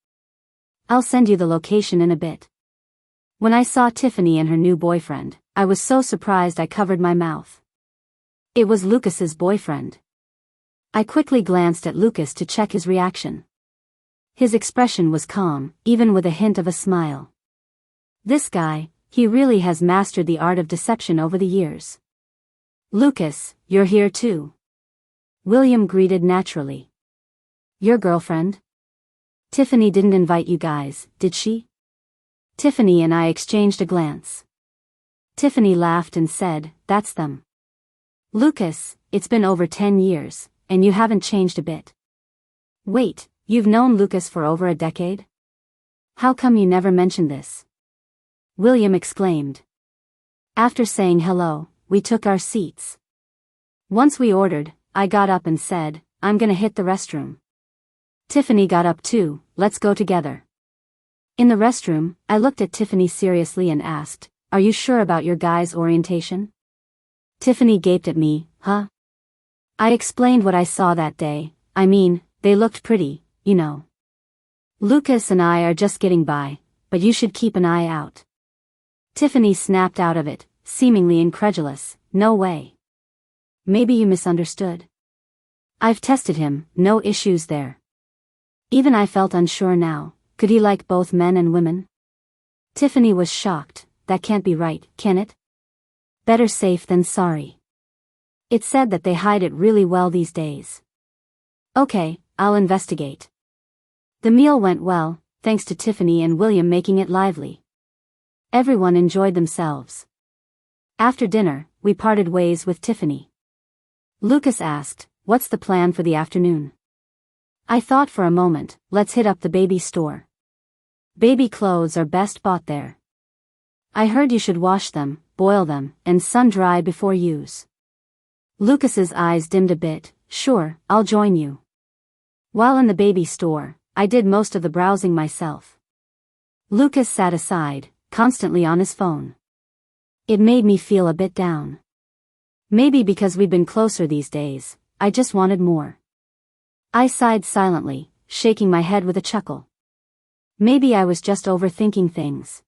I'll send you the location in a bit. When I saw Tiffany and her new boyfriend, I was so surprised I covered my mouth. It was Lucas's boyfriend. I quickly glanced at Lucas to check his reaction. His expression was calm, even with a hint of a smile. This guy, he really has mastered the art of deception over the years. Lucas, you're here too. William greeted naturally. Your girlfriend? Tiffany didn't invite you guys, did she? Tiffany and I exchanged a glance. Tiffany laughed and said, that's them. Lucas, it's been over 10 years, and you haven't changed a bit. Wait, you've known Lucas for over a decade? How come you never mentioned this? William exclaimed. After saying hello, we took our seats. Once we ordered, I got up and said, I'm gonna hit the restroom. Tiffany got up too, let's go together. In the restroom, I looked at Tiffany seriously and asked, are you sure about your guy's orientation? Tiffany gaped at me, huh? I explained what I saw that day. I mean, they looked pretty, you know. Lucas and I are just getting by, but you should keep an eye out. Tiffany snapped out of it, seemingly incredulous. No way. Maybe you misunderstood. I've tested him, no issues there. Even I felt unsure now. Could he like both men and women? Tiffany was shocked. That can't be right, can it? Better safe than sorry. It's said that they hide it really well these days. Okay, I'll investigate. The meal went well, thanks to Tiffany and William making it lively. Everyone enjoyed themselves. After dinner, we parted ways with Tiffany. Lucas asked, what's the plan for the afternoon? I thought for a moment, let's hit up the baby store. Baby clothes are best bought there. I heard you should wash them, boil them, and sun-dry before use. Lucas's eyes dimmed a bit. Sure, I'll join you. While in the baby store, I did most of the browsing myself. Lucas sat aside, constantly on his phone. It made me feel a bit down. Maybe because we'd been closer these days, I just wanted more. I sighed silently, shaking my head with a chuckle. Maybe I was just overthinking things.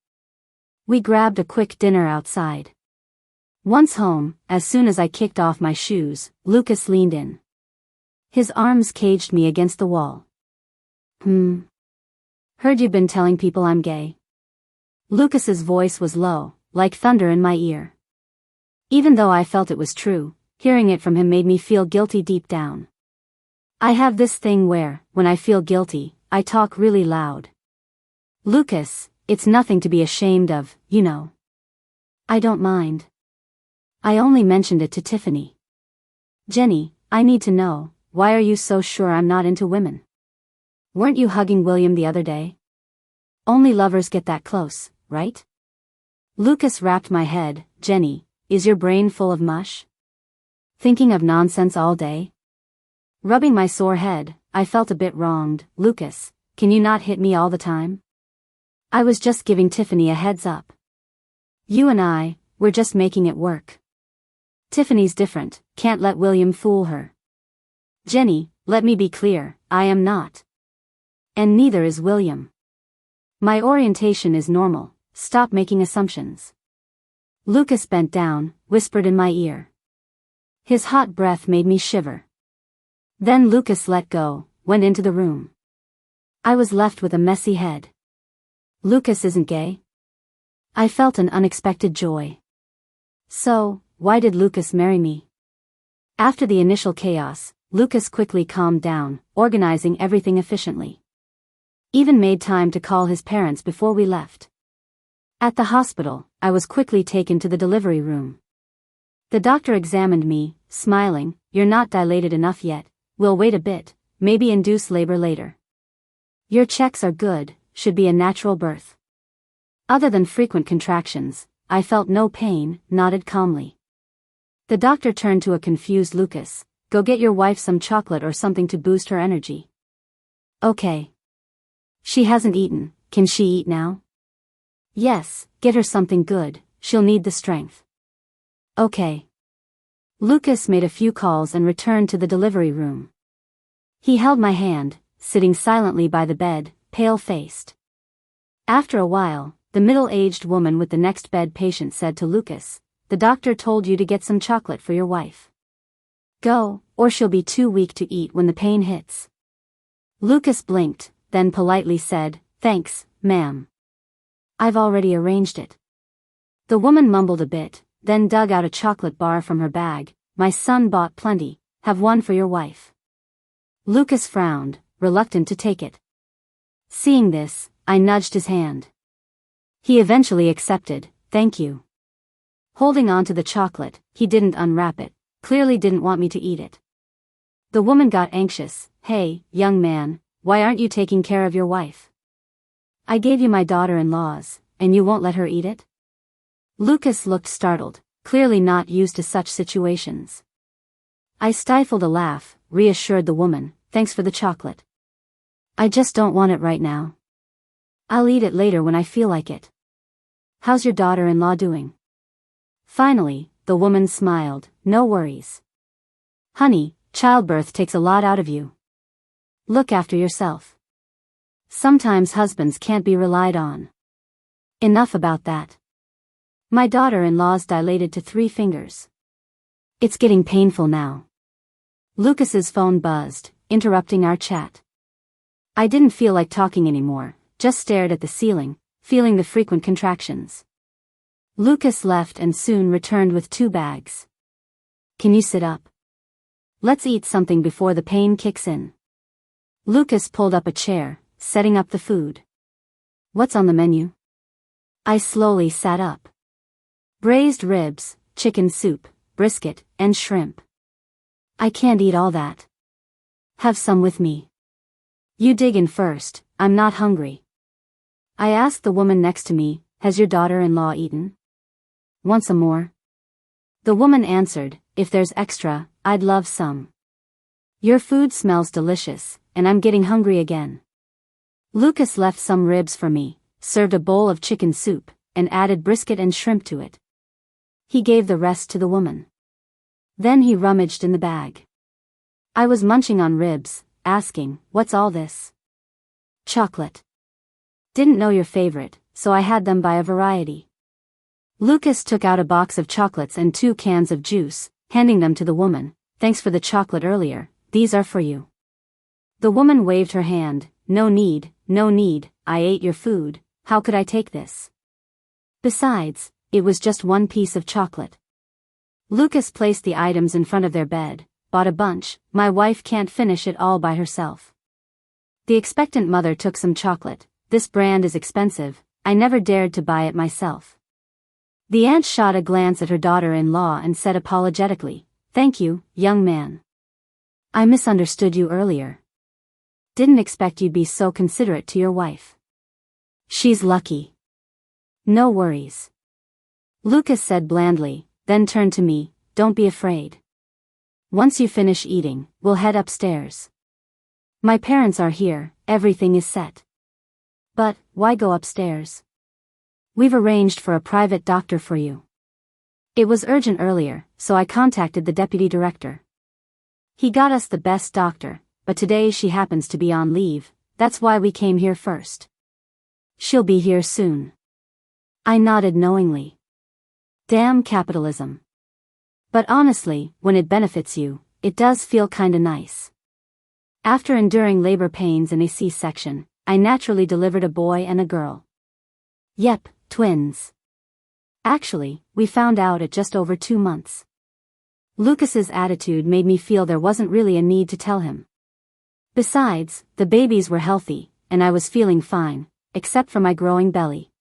We grabbed a quick dinner outside. Once home, as soon as I kicked off my shoes, Lucas leaned in. His arms caged me against the wall. Heard you've been telling people I'm gay. Lucas's voice was low, like thunder in my ear. Even though I felt it was true, hearing it from him made me feel guilty deep down. I have this thing where, when I feel guilty, I talk really loud. Lucas, it's nothing to be ashamed of, you know. I don't mind. I only mentioned it to Tiffany. Jenny, I need to know, why are you so sure I'm not into women? Weren't you hugging William the other day? Only lovers get that close, right? Lucas rapped my head. Jenny, is your brain full of mush? Thinking of nonsense all day? Rubbing my sore head, I felt a bit wronged. Lucas, can you not hit me all the time? I was just giving Tiffany a heads up. You and we're just making it work. Tiffany's different, can't let William fool her. Jenny, let me be clear, I am not. And neither is William. My orientation is normal, stop making assumptions. Lucas bent down, whispered in my ear. His hot breath made me shiver. Then Lucas let go, went into the room. I was left with a messy head. Lucas isn't gay? I felt an unexpected joy. So, why did Lucas marry me? After the initial chaos, Lucas quickly calmed down, organizing everything efficiently. Even made time to call his parents before we left. At the hospital, I was quickly taken to the delivery room. The doctor examined me, smiling. You're not dilated enough yet, we'll wait a bit, maybe induce labor later. Your checks are good, should be a natural birth. Other than frequent contractions, I felt no pain, nodded calmly. The doctor turned to a confused Lucas. Go get your wife some chocolate or something to boost her energy. Okay. She hasn't eaten, can she eat now? Yes, get her something good, she'll need the strength. Okay. Lucas made a few calls and returned to the delivery room. He held my hand, sitting silently by the bed, pale-faced. After a while, the middle-aged woman with the next bed patient said to Lucas, "The doctor told you to get some chocolate for your wife. Go, or she'll be too weak to eat when the pain hits." Lucas blinked, then politely said, "Thanks, ma'am. I've already arranged it." The woman mumbled a bit, then dug out a chocolate bar from her bag. "My son bought plenty, have one for your wife." Lucas frowned, reluctant to take it. Seeing this, I nudged his hand. He eventually accepted, "Thank you." Holding on to the chocolate, he didn't unwrap it, clearly didn't want me to eat it. The woman got anxious. "Hey, young man, why aren't you taking care of your wife? I gave you my daughter-in-law's, and you won't let her eat it?" Lucas looked startled, clearly not used to such situations. I stifled a laugh, reassured the woman, "Thanks for the chocolate. I just don't want it right now. I'll eat it later when I feel like it. How's your daughter-in-law doing?" Finally, the woman smiled, "No worries. Honey, childbirth takes a lot out of you. Look after yourself. Sometimes husbands can't be relied on." Enough about that. My daughter-in-law's dilated to 3 fingers. It's getting painful now. Lucas's phone buzzed, interrupting our chat. I didn't feel like talking anymore, just stared at the ceiling, feeling the frequent contractions. Lucas left and soon returned with 2 bags. "Can you sit up? Let's eat something before the pain kicks in." Lucas pulled up a chair, setting up the food. "What's on the menu?" I slowly sat up. Braised ribs, chicken soup, brisket, and shrimp. "I can't eat all that. Have some with me." "You dig in first, I'm not hungry." I asked the woman next to me, "Has your daughter-in-law eaten? Want some more?" The woman answered, "If there's extra, I'd love some. Your food smells delicious, and I'm getting hungry again." Lucas left some ribs for me, served a bowl of chicken soup, and added brisket and shrimp to it. He gave the rest to the woman. Then he rummaged in the bag. I was munching on ribs, asking, "What's all this?" "Chocolate. Didn't know your favorite, so I had them by a variety." Lucas took out a box of chocolates and 2 cans of juice, handing them to the woman. "Thanks for the chocolate earlier, these are for you." The woman waved her hand. "No need, no need, I ate your food, how could I take this? Besides, it was just 1 piece of chocolate." Lucas placed the items in front of their bed, bought a bunch. "My wife can't finish it all by herself." The expectant mother took some chocolate. "This brand is expensive, I never dared to buy it myself." The aunt shot a glance at her daughter-in-law and said apologetically, "Thank you, young man. I misunderstood you earlier. Didn't expect you'd be so considerate to your wife. She's lucky." "No worries." Lucas said blandly, then turned to me, "Don't be afraid. Once you finish eating, we'll head upstairs. My parents are here, everything is set." "But, why go upstairs? We've arranged for a private doctor for you." It was urgent earlier, so I contacted the deputy director. He got us the best doctor, but today she happens to be on leave, that's why we came here first. "She'll be here soon." I nodded knowingly. Damn capitalism. But honestly, when it benefits you, it does feel kinda nice. After enduring labor pains and a C-section, I naturally delivered a boy and a girl. Yep, twins. Actually, we found out at just over 2 months. Lucas's attitude made me feel there wasn't really a need to tell him. Besides, the babies were healthy, and I was feeling fine, except for my growing belly.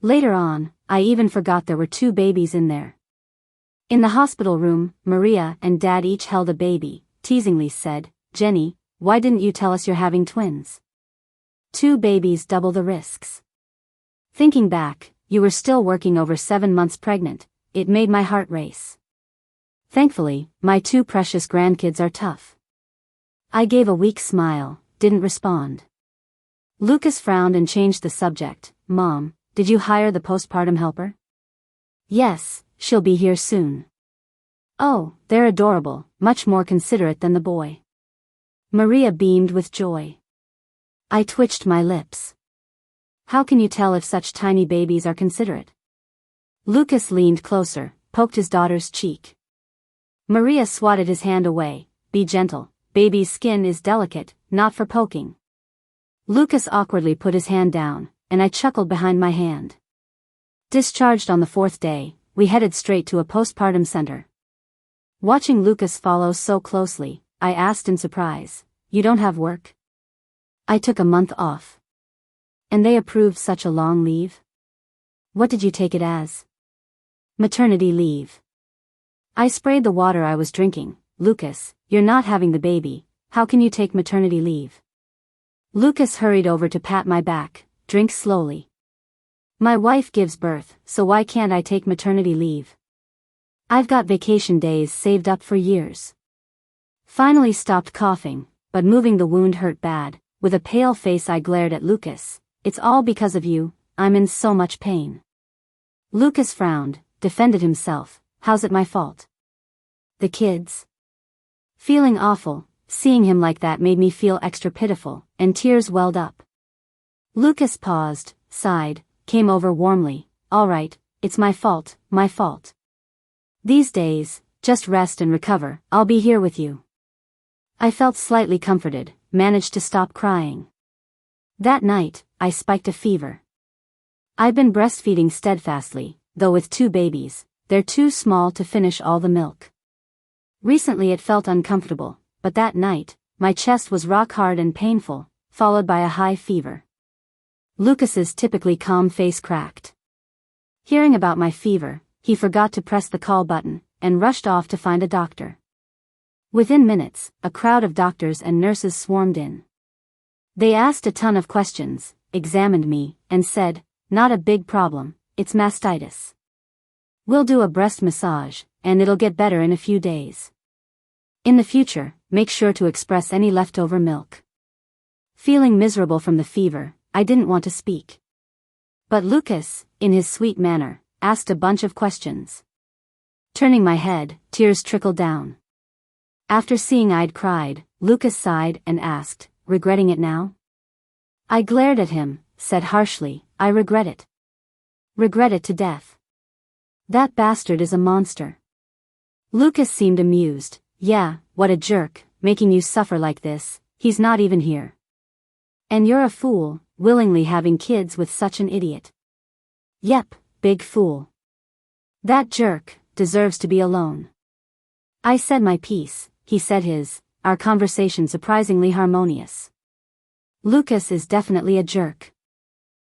Later on, I even forgot there were 2 babies in there. In the hospital room, Maria and Dad each held a baby, teasingly said, "Jenny, why didn't you tell us you're having twins? 2 babies double the risks." Thinking back, you were still working over 7 months pregnant, it made my heart race. Thankfully, my 2 precious grandkids are tough. I gave a weak smile, didn't respond. Lucas frowned and changed the subject. "Mom, did you hire the postpartum helper?" "Yes, she'll be here soon." Oh, they're adorable, much more considerate than the boy. Maria beamed with joy. I twitched my lips. How can you tell if such tiny babies are considerate? Lucas leaned closer, poked his daughter's cheek. Maria swatted his hand away. Be gentle, baby's skin is delicate, not for poking. Lucas awkwardly put his hand down, and I chuckled behind my hand. Discharged on the 4th day, we headed straight to a postpartum center. Watching Lucas follow so closely, I asked in surprise, "You don't have work?" "I took a month off." "And they approved such a long leave?" "What did you take it as?" "Maternity leave." I sprayed the water I was drinking. "Lucas, you're not having the baby, how can you take maternity leave?" Lucas hurried over to pat my back. "Drink slowly. My wife gives birth, so why can't I take maternity leave? I've got vacation days saved up for years." Finally stopped coughing, but moving the wound hurt bad. With a pale face I glared at Lucas. "It's all because of you, I'm in so much pain." Lucas frowned, defended himself. "How's it my fault?" "The kids." Feeling awful, seeing him like that made me feel extra pitiful, and tears welled up. Lucas paused, sighed, came over warmly. "All right, it's my fault, my fault. These days, just rest and recover, I'll be here with you." I felt slightly comforted, managed to stop crying. That night, I spiked a fever. I've been breastfeeding steadfastly, though with 2 babies, they're too small to finish all the milk. Recently it felt uncomfortable, but that night, my chest was rock hard and painful, followed by a high fever. Lucas's typically calm face cracked. Hearing about my fever, he forgot to press the call button, and rushed off to find a doctor. Within minutes, a crowd of doctors and nurses swarmed in. They asked a ton of questions, examined me, and said, "Not a big problem, it's mastitis. We'll do a breast massage, and it'll get better in a few days. In the future, make sure to express any leftover milk." Feeling miserable from the fever, I didn't want to speak. But Lucas, in his sweet manner, asked a bunch of questions. Turning my head, tears trickled down. After seeing I'd cried, Lucas sighed and asked, "Regretting it now?" I glared at him, said harshly, "I regret it. Regret it to death. That bastard is a monster." Lucas seemed amused. "Yeah, what a jerk, making you suffer like this, he's not even here. And you're a fool, willingly having kids with such an idiot." "Yep, big fool. That jerk deserves to be alone." I said my piece, he said his, our conversation surprisingly harmonious. Lucas is definitely a jerk.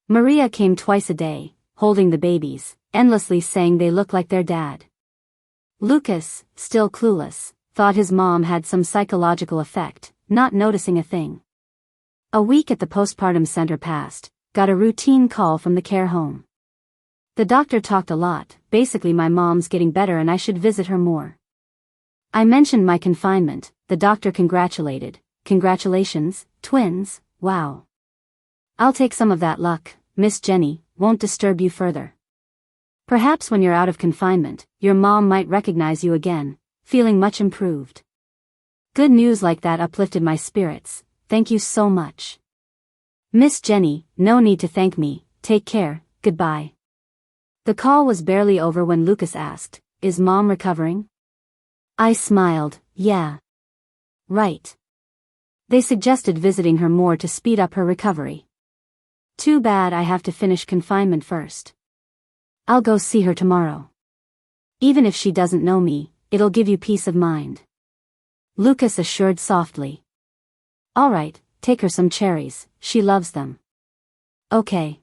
Maria came twice a day, holding the babies, endlessly saying they look like their dad. Lucas, still clueless, thought his mom had some psychological effect, not noticing a thing. A week at the postpartum center passed, got a routine call from the care home. The doctor talked a lot, basically my mom's getting better and I should visit her more. I mentioned my confinement, the doctor congratulated. "Congratulations, twins, wow. I'll take some of that luck, Miss Jenny, won't disturb you further. Perhaps when you're out of confinement, your mom might recognize you again," feeling much improved. Good news like that uplifted my spirits. "Thank you so much." "Miss Jenny, no need to thank me, take care, goodbye." The call was barely over when Lucas asked, "Is mom recovering?" I smiled, "Yeah. Right. They suggested visiting her more to speed up her recovery. Too bad I have to finish confinement first. I'll go see her tomorrow. Even if she doesn't know me, it'll give you peace of mind." Lucas assured softly. "All right, take her some cherries, she loves them." "Okay."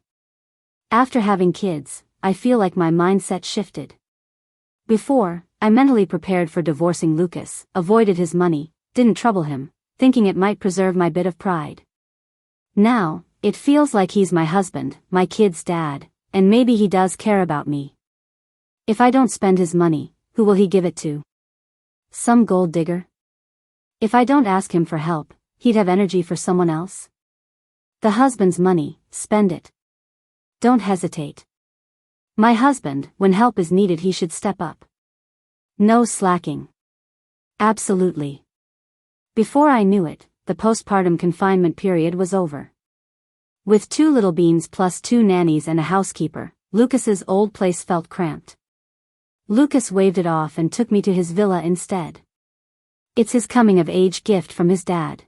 After having kids, I feel like my mindset shifted. Before, I mentally prepared for divorcing Lucas, avoided his money, didn't trouble him, thinking it might preserve my bit of pride. Now, it feels like he's my husband, my kid's dad, and maybe he does care about me. If I don't spend his money, who will he give it to? Some gold digger? If I don't ask him for help, he'd have energy for someone else? The husband's money, spend it. Don't hesitate. My husband, when help is needed he should step up. No slacking. Absolutely. Before I knew it, the postpartum confinement period was over. With 2 little beans plus 2 nannies and a housekeeper, Lucas's old place felt cramped. Lucas waved it off and took me to his villa instead. It's his coming-of-age gift from his dad.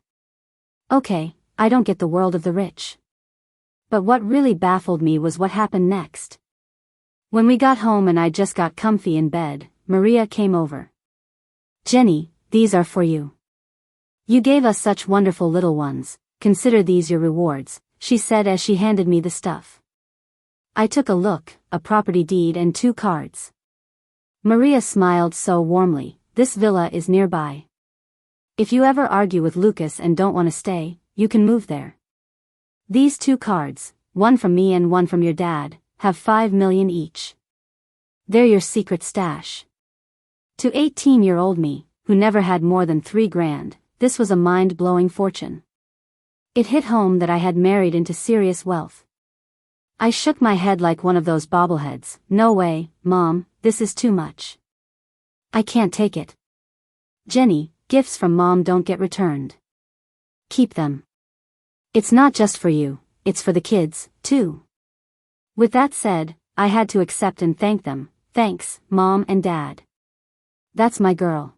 Okay, I don't get the world of the rich. But what really baffled me was what happened next. When we got home and I just got comfy in bed, Maria came over. "Jenny, these are for you. You gave us such wonderful little ones, consider these your rewards," she said as she handed me the stuff. I took a look, a property deed and 2 cards. Maria smiled so warmly. "This villa is nearby. If you ever argue with Lucas and don't want to stay, you can move there. These 2 cards, one from me and one from your dad, have 5 million each. They're your secret stash." To 18-year-old me, who never had more than 3 grand, this was a mind-blowing fortune. It hit home that I had married into serious wealth. I shook my head like one of those bobbleheads. "No way, Mom, this is too much. I can't take it." "Jenny, gifts from Mom don't get returned. Keep them. It's not just for you, it's for the kids, too." With that said, I had to accept and thank them. "Thanks, Mom and Dad. That's my girl."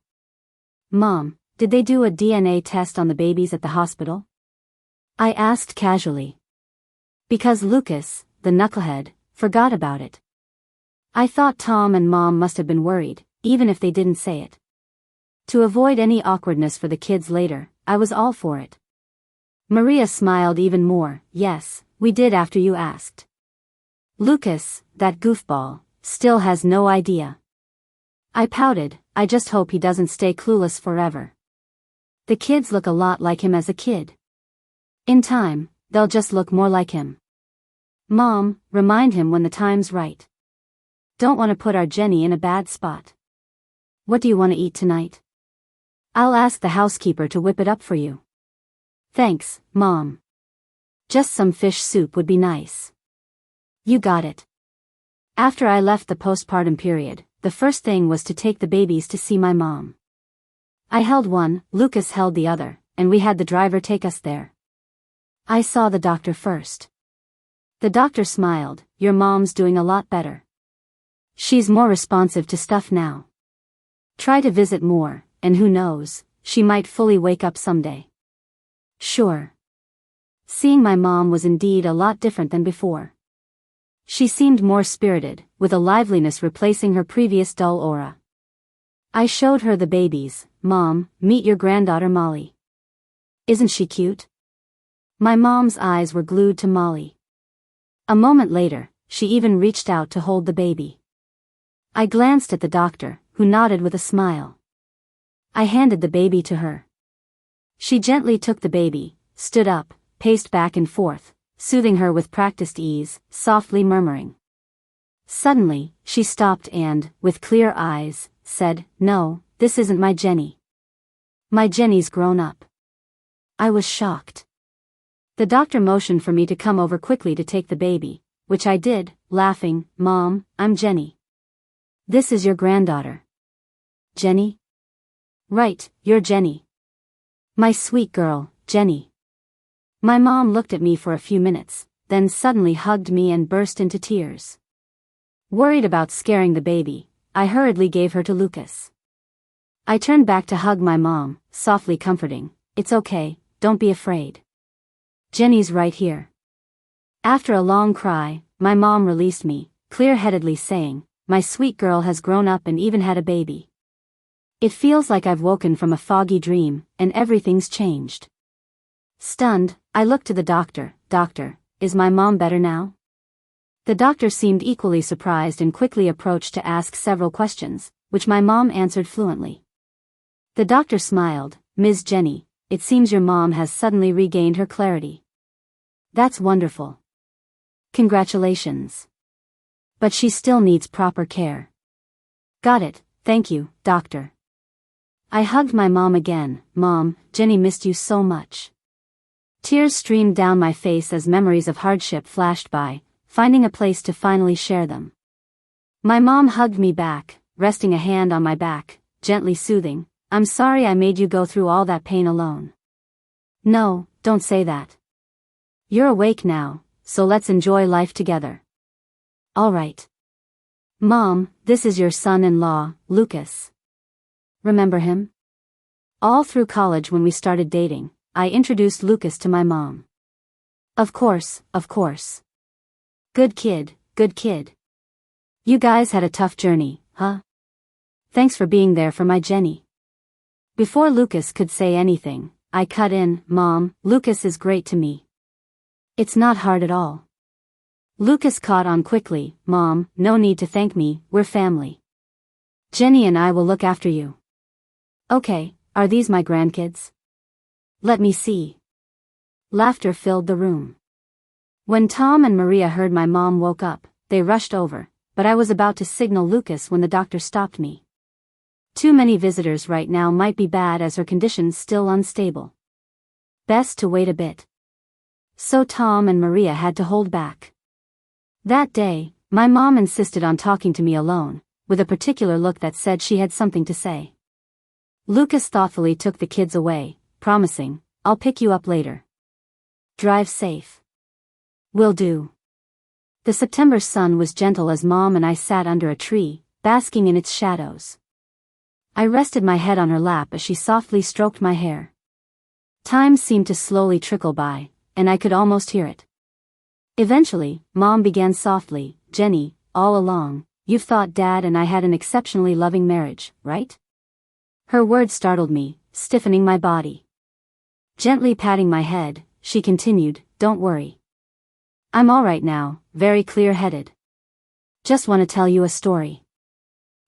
"Mom, did they do a DNA test on the babies at the hospital?" I asked casually. Because Lucas, the knucklehead, forgot about it. I thought Tom and Mom must have been worried, even if they didn't say it. To avoid any awkwardness for the kids later, I was all for it. Maria smiled even more. "Yes, we did after you asked. Lucas, that goofball, still has no idea." I pouted. "I just hope he doesn't stay clueless forever. The kids look a lot like him as a kid. In time, they'll just look more like him." "Mom, remind him when the time's right. Don't want to put our Jenny in a bad spot. What do you want to eat tonight? I'll ask the housekeeper to whip it up for you." "Thanks, Mom. Just some fish soup would be nice." "You got it." After I left the postpartum period, the first thing was to take the babies to see my mom. I held one, Lucas held the other, and we had the driver take us there. I saw the doctor first. The doctor smiled. "Your mom's doing a lot better. She's more responsive to stuff now. Try to visit more, and who knows, she might fully wake up someday." Sure. Seeing my mom was indeed a lot different than before. She seemed more spirited, with a liveliness replacing her previous dull aura. I showed her the babies. "Mom, meet your granddaughter Molly. Isn't she cute?" My mom's eyes were glued to Molly. A moment later, she even reached out to hold the baby. I glanced at the doctor, who nodded with a smile. I handed the baby to her. She gently took the baby, stood up, paced back and forth, soothing her with practiced ease, softly murmuring. Suddenly, she stopped and, with clear eyes, said, "No, this isn't my Jenny. My Jenny's grown up." I was shocked. The doctor motioned for me to come over quickly to take the baby, which I did, laughing. "Mom, I'm Jenny. This is your granddaughter." "Jenny?" "Right, you're Jenny. My sweet girl, Jenny." My mom looked at me for a few minutes, then suddenly hugged me and burst into tears. Worried about scaring the baby, I hurriedly gave her to Lucas. I turned back to hug my mom, softly comforting. "It's okay, don't be afraid. Jenny's right here." After a long cry, my mom released me, clear-headedly saying, "My sweet girl has grown up and even had a baby. It feels like I've woken from a foggy dream, and everything's changed." Stunned, I looked to the doctor. "Doctor, is my mom better now?" The doctor seemed equally surprised and quickly approached to ask several questions, which my mom answered fluently. The doctor smiled. "Ms. Jenny, it seems your mom has suddenly regained her clarity. That's wonderful. Congratulations. But she still needs proper care." "Got it, thank you, doctor." I hugged my mom again. "Mom, Jenny missed you so much." Tears streamed down my face as memories of hardship flashed by, finding a place to finally share them. My mom hugged me back. resting a hand on my back, gently soothing. I'm sorry I made you go through all that pain alone. No, don't say that. You're awake now, so let's enjoy life together. All right. Mom, this is your son-in-law, Lucas. Remember him? All through college when we started dating, I introduced Lucas to my mom. Of course, of course. Good kid, good kid. You guys had a tough journey, huh? Thanks for being there for my Jenny. Before Lucas could say anything, I cut in, Mom, Lucas is great to me. It's not hard at all. Lucas caught on quickly, Mom, no need to thank me, we're family. Jenny and I will look after you. Okay, are these my grandkids? Let me see. Laughter filled the room. When Tom and Maria heard my mom woke up, they rushed over, but I was about to signal Lucas when the doctor stopped me. Too many visitors right now might be bad as her condition's still unstable. Best to wait a bit. So Tom and Maria had to hold back. That day, my mom insisted on talking to me alone, with a particular look that said she had something to say. Lucas thoughtfully took the kids away, promising, I'll pick you up later. Drive safe. Will do. The September sun was gentle as Mom and I sat under a tree, basking in its shadows. I rested my head on her lap as she softly stroked my hair. Time seemed to slowly trickle by, and I could almost hear it. Eventually, Mom began softly, Jenny, all along, you've thought Dad and I had an exceptionally loving marriage, right? Her words startled me, stiffening my body. Gently patting my head, she continued, don't worry. I'm all right now, very clear-headed. Just want to tell you a story.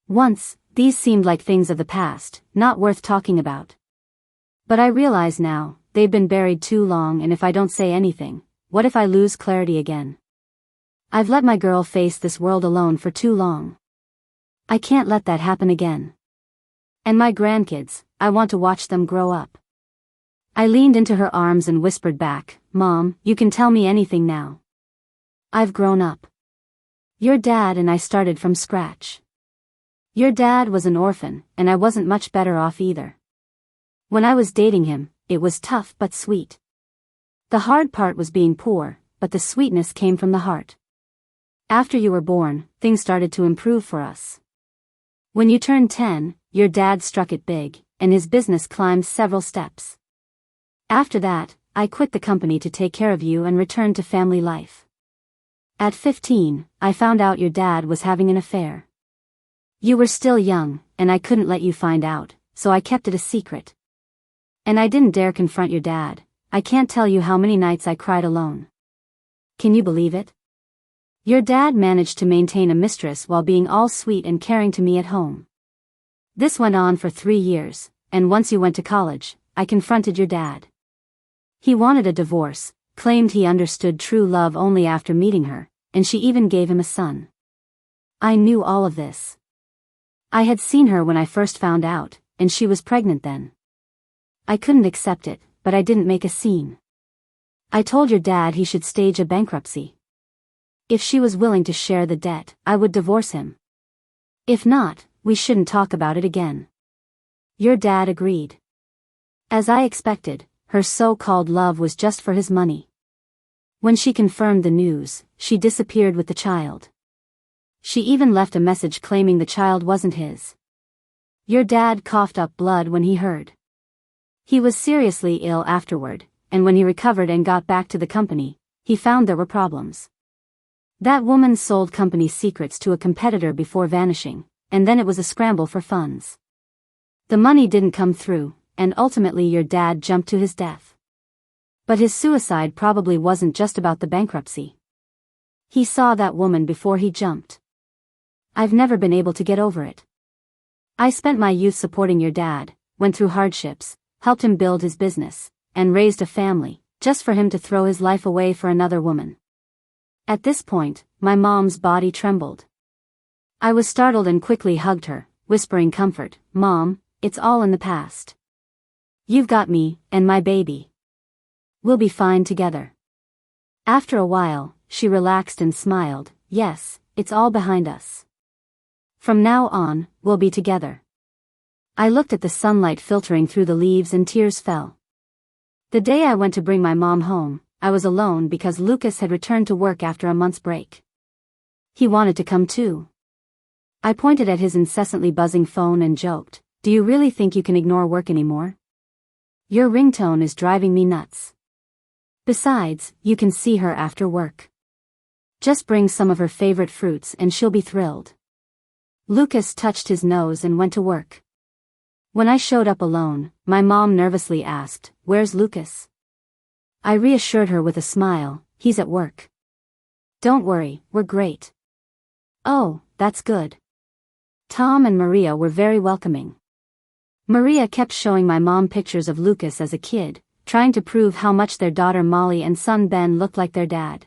Once, these seemed like things of the past, not worth talking about. But I realize now, they've been buried too long, and if I don't say anything, what if I lose clarity again? I've let my girl face this world alone for too long. I can't let that happen again. And my grandkids, I want to watch them grow up. I leaned into her arms and whispered back, Mom, you can tell me anything now. I've grown up. Your dad and I started from scratch. Your dad was an orphan, and I wasn't much better off either. When I was dating him, it was tough but sweet. The hard part was being poor, but the sweetness came from the heart. After you were born, things started to improve for us. When you turned 10, your dad struck it big, and his business climbed several steps. After that, I quit the company to take care of you and returned to family life. At 15, I found out your dad was having an affair. You were still young, and I couldn't let you find out, so I kept it a secret. And I didn't dare confront your dad. I can't tell you how many nights I cried alone. Can you believe it? Your dad managed to maintain a mistress while being all sweet and caring to me at home. This went on for 3 years, and once you went to college, I confronted your dad. He wanted a divorce, claimed he understood true love only after meeting her, and she even gave him a son. I knew all of this. I had seen her when I first found out, and she was pregnant then. I couldn't accept it, but I didn't make a scene. I told your dad he should stage a bankruptcy. If she was willing to share the debt, I would divorce him. If not, we shouldn't talk about it again. Your dad agreed. As I expected, her so-called love was just for his money. When she confirmed the news, she disappeared with the child. She even left a message claiming the child wasn't his. Your dad coughed up blood when he heard. He was seriously ill afterward, and when he recovered and got back to the company, he found there were problems. That woman sold company secrets to a competitor before vanishing, and then it was a scramble for funds. The money didn't come through, and ultimately your dad jumped to his death. But his suicide probably wasn't just about the bankruptcy. He saw that woman before he jumped. I've never been able to get over it. I spent my youth supporting your dad, went through hardships, helped him build his business, and raised a family, just for him to throw his life away for another woman. At this point, my mom's body trembled. I was startled and quickly hugged her, whispering comfort, Mom, it's all in the past. You've got me, and my baby. We'll be fine together. After a while, she relaxed and smiled, yes, it's all behind us. From now on, we'll be together. I looked at the sunlight filtering through the leaves and tears fell. The day I went to bring my mom home, I was alone because Lucas had returned to work after a month's break. He wanted to come too. I pointed at his incessantly buzzing phone and joked, "Do you really think you can ignore work anymore? Your ringtone is driving me nuts. Besides, you can see her after work. Just bring some of her favorite fruits and she'll be thrilled." Lucas touched his nose and went to work. When I showed up alone, my mom nervously asked, "Where's Lucas?" I reassured her with a smile, "He's at work. Don't worry, we're great." "Oh, that's good." Tom and Maria were very welcoming. Maria kept showing my mom pictures of Lucas as a kid, trying to prove how much their daughter Molly and son Ben looked like their dad.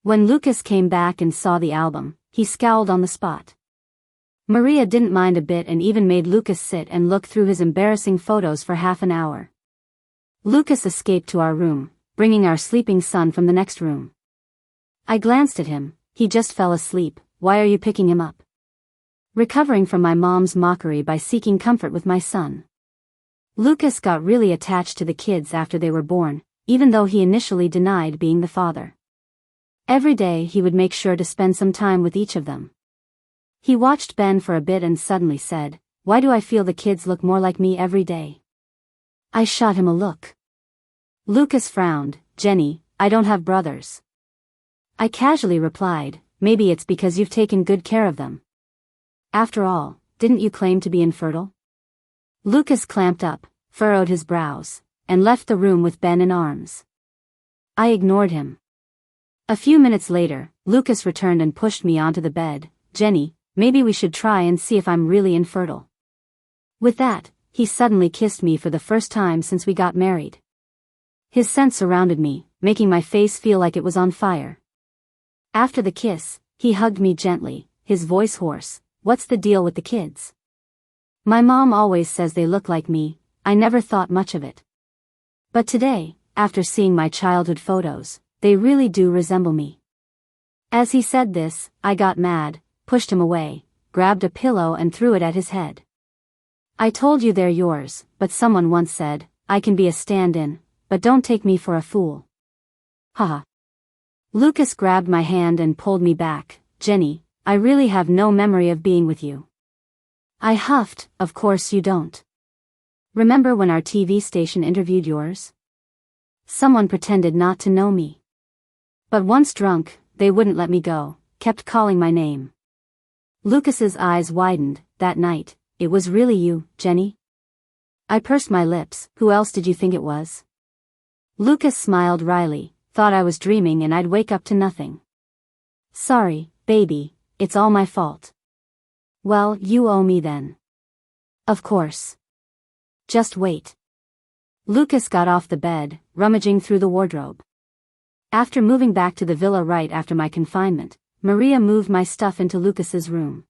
When Lucas came back and saw the album, he scowled on the spot. Maria didn't mind a bit and even made Lucas sit and look through his embarrassing photos for half an hour. Lucas escaped to our room, bringing our sleeping son from the next room. I glanced at him. "He just fell asleep, why are you picking him up?" Recovering from my mom's mockery by seeking comfort with my son. Lucas got really attached to the kids after they were born, even though he initially denied being the father. Every day he would make sure to spend some time with each of them. He watched Ben for a bit and suddenly said, "Why do I feel the kids look more like me every day?" I shot him a look. Lucas frowned, "Jenny, I don't have brothers." I casually replied, "Maybe it's because you've taken good care of them. After all, didn't you claim to be infertile?" Lucas clamped up, furrowed his brows, and left the room with Ben in arms. I ignored him. A few minutes later, Lucas returned and pushed me onto the bed. "Jenny, maybe we should try and see if I'm really infertile." With that, he suddenly kissed me for the first time since we got married. His scent surrounded me, making my face feel like it was on fire. After the kiss, he hugged me gently, his voice hoarse. "What's the deal with the kids? My mom always says they look like me." I never thought much of it. But today, after seeing my childhood photos, they really do resemble me. As he said this, I got mad, pushed him away, grabbed a pillow and threw it at his head. "I told you they're yours, but someone once said, I can be a stand-in, but don't take me for a fool." Haha. Lucas grabbed my hand and pulled me back. "Jenny, I really have no memory of being with you." I huffed, "Of course you don't. Remember when our TV station interviewed yours? Someone pretended not to know me. But once drunk, they wouldn't let me go, kept calling my name." Lucas's eyes widened. "That night, it was really you, Jenny?" I pursed my lips. "Who else did you think it was?" Lucas smiled wryly, thought I was dreaming and I'd wake up to nothing. "Sorry, baby. It's all my fault." "Well, you owe me then." "Of course. Just wait." Lucas got off the bed, rummaging through the wardrobe. After moving back to the villa right after my confinement, Maria moved my stuff into Lucas's room.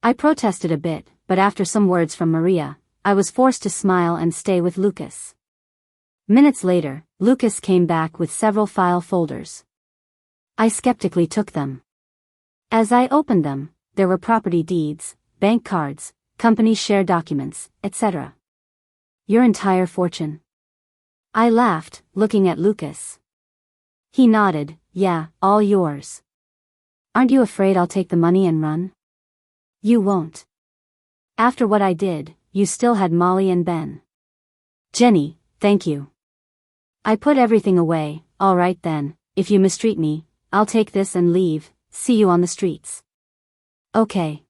I protested a bit, but after some words from Maria, I was forced to smile and stay with Lucas. Minutes later, Lucas came back with several file folders. I skeptically took them. As I opened them, there were property deeds, bank cards, company share documents, etc. "Your entire fortune?" I laughed, looking at Lucas. He nodded. "Yeah, all yours. Aren't you afraid I'll take the money and run?" "You won't. After what I did, you still had Molly and Ben." "Jenny, thank you." I put everything away. "All right then, if you mistreat me, I'll take this and leave. See you on the streets." "Okay."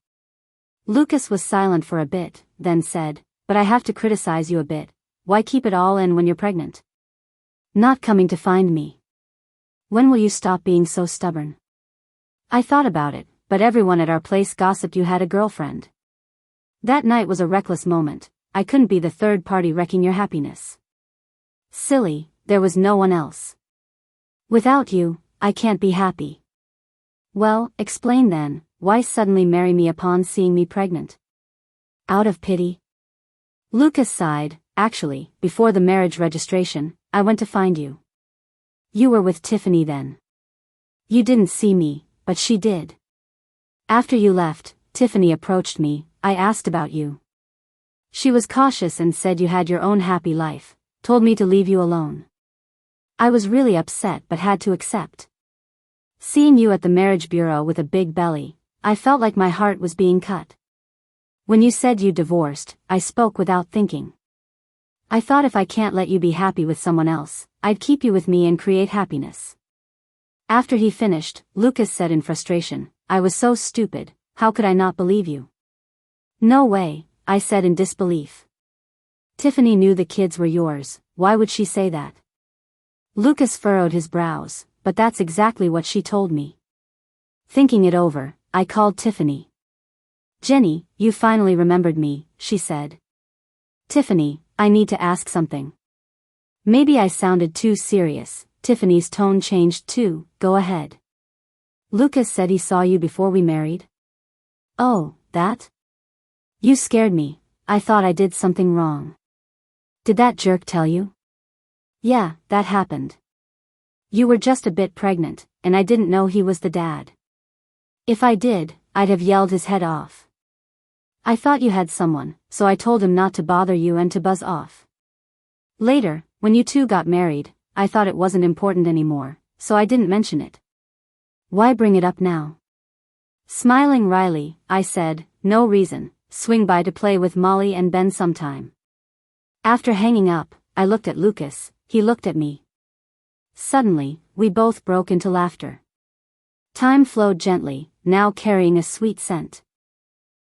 Lucas was silent for a bit, then said, "But I have to criticize you a bit. Why keep it all in when you're pregnant? Not coming to find me. When will you stop being so stubborn?" I thought about it, but everyone at our place gossiped you had a girlfriend. That night was a reckless moment. I couldn't be the third party wrecking your happiness. Silly, there was no one else. Without you, I can't be happy. Well, explain then, why suddenly marry me upon seeing me pregnant? Out of pity? Lucas sighed. Actually, before the marriage registration, I went to find you. You were with Tiffany then. You didn't see me, but she did. After you left, Tiffany approached me. I asked about you. She was cautious and said you had your own happy life, told me to leave you alone. I was really upset but had to accept. Seeing you at the marriage bureau with a big belly, I felt like my heart was being cut. When you said you divorced, I spoke without thinking. I thought if I can't let you be happy with someone else, I'd keep you with me and create happiness. After he finished, Lucas said in frustration, I was so stupid, how could I not believe you? No way, I said in disbelief. Tiffany knew the kids were yours, why would she say that? Lucas furrowed his brows, but that's exactly what she told me. Thinking it over, I called Tiffany. Jenny, you finally remembered me, she said. Tiffany, I need to ask something. Maybe I sounded too serious. Tiffany's tone changed too. Go ahead. Lucas said he saw you before we married. Oh, that? You scared me. I thought I did something wrong. Did that jerk tell you? Yeah, that happened. You were just a bit pregnant, and I didn't know he was the dad. If I did, I'd have yelled his head off. I thought you had someone, so I told him not to bother you and to buzz off. Later, when you two got married, I thought it wasn't important anymore, so I didn't mention it. Why bring it up now? Smiling wryly, I said, no reason, swing by to play with Molly and Ben sometime. After hanging up, I looked at Lucas, he looked at me. Suddenly, we both broke into laughter. Time flowed gently, now carrying a sweet scent.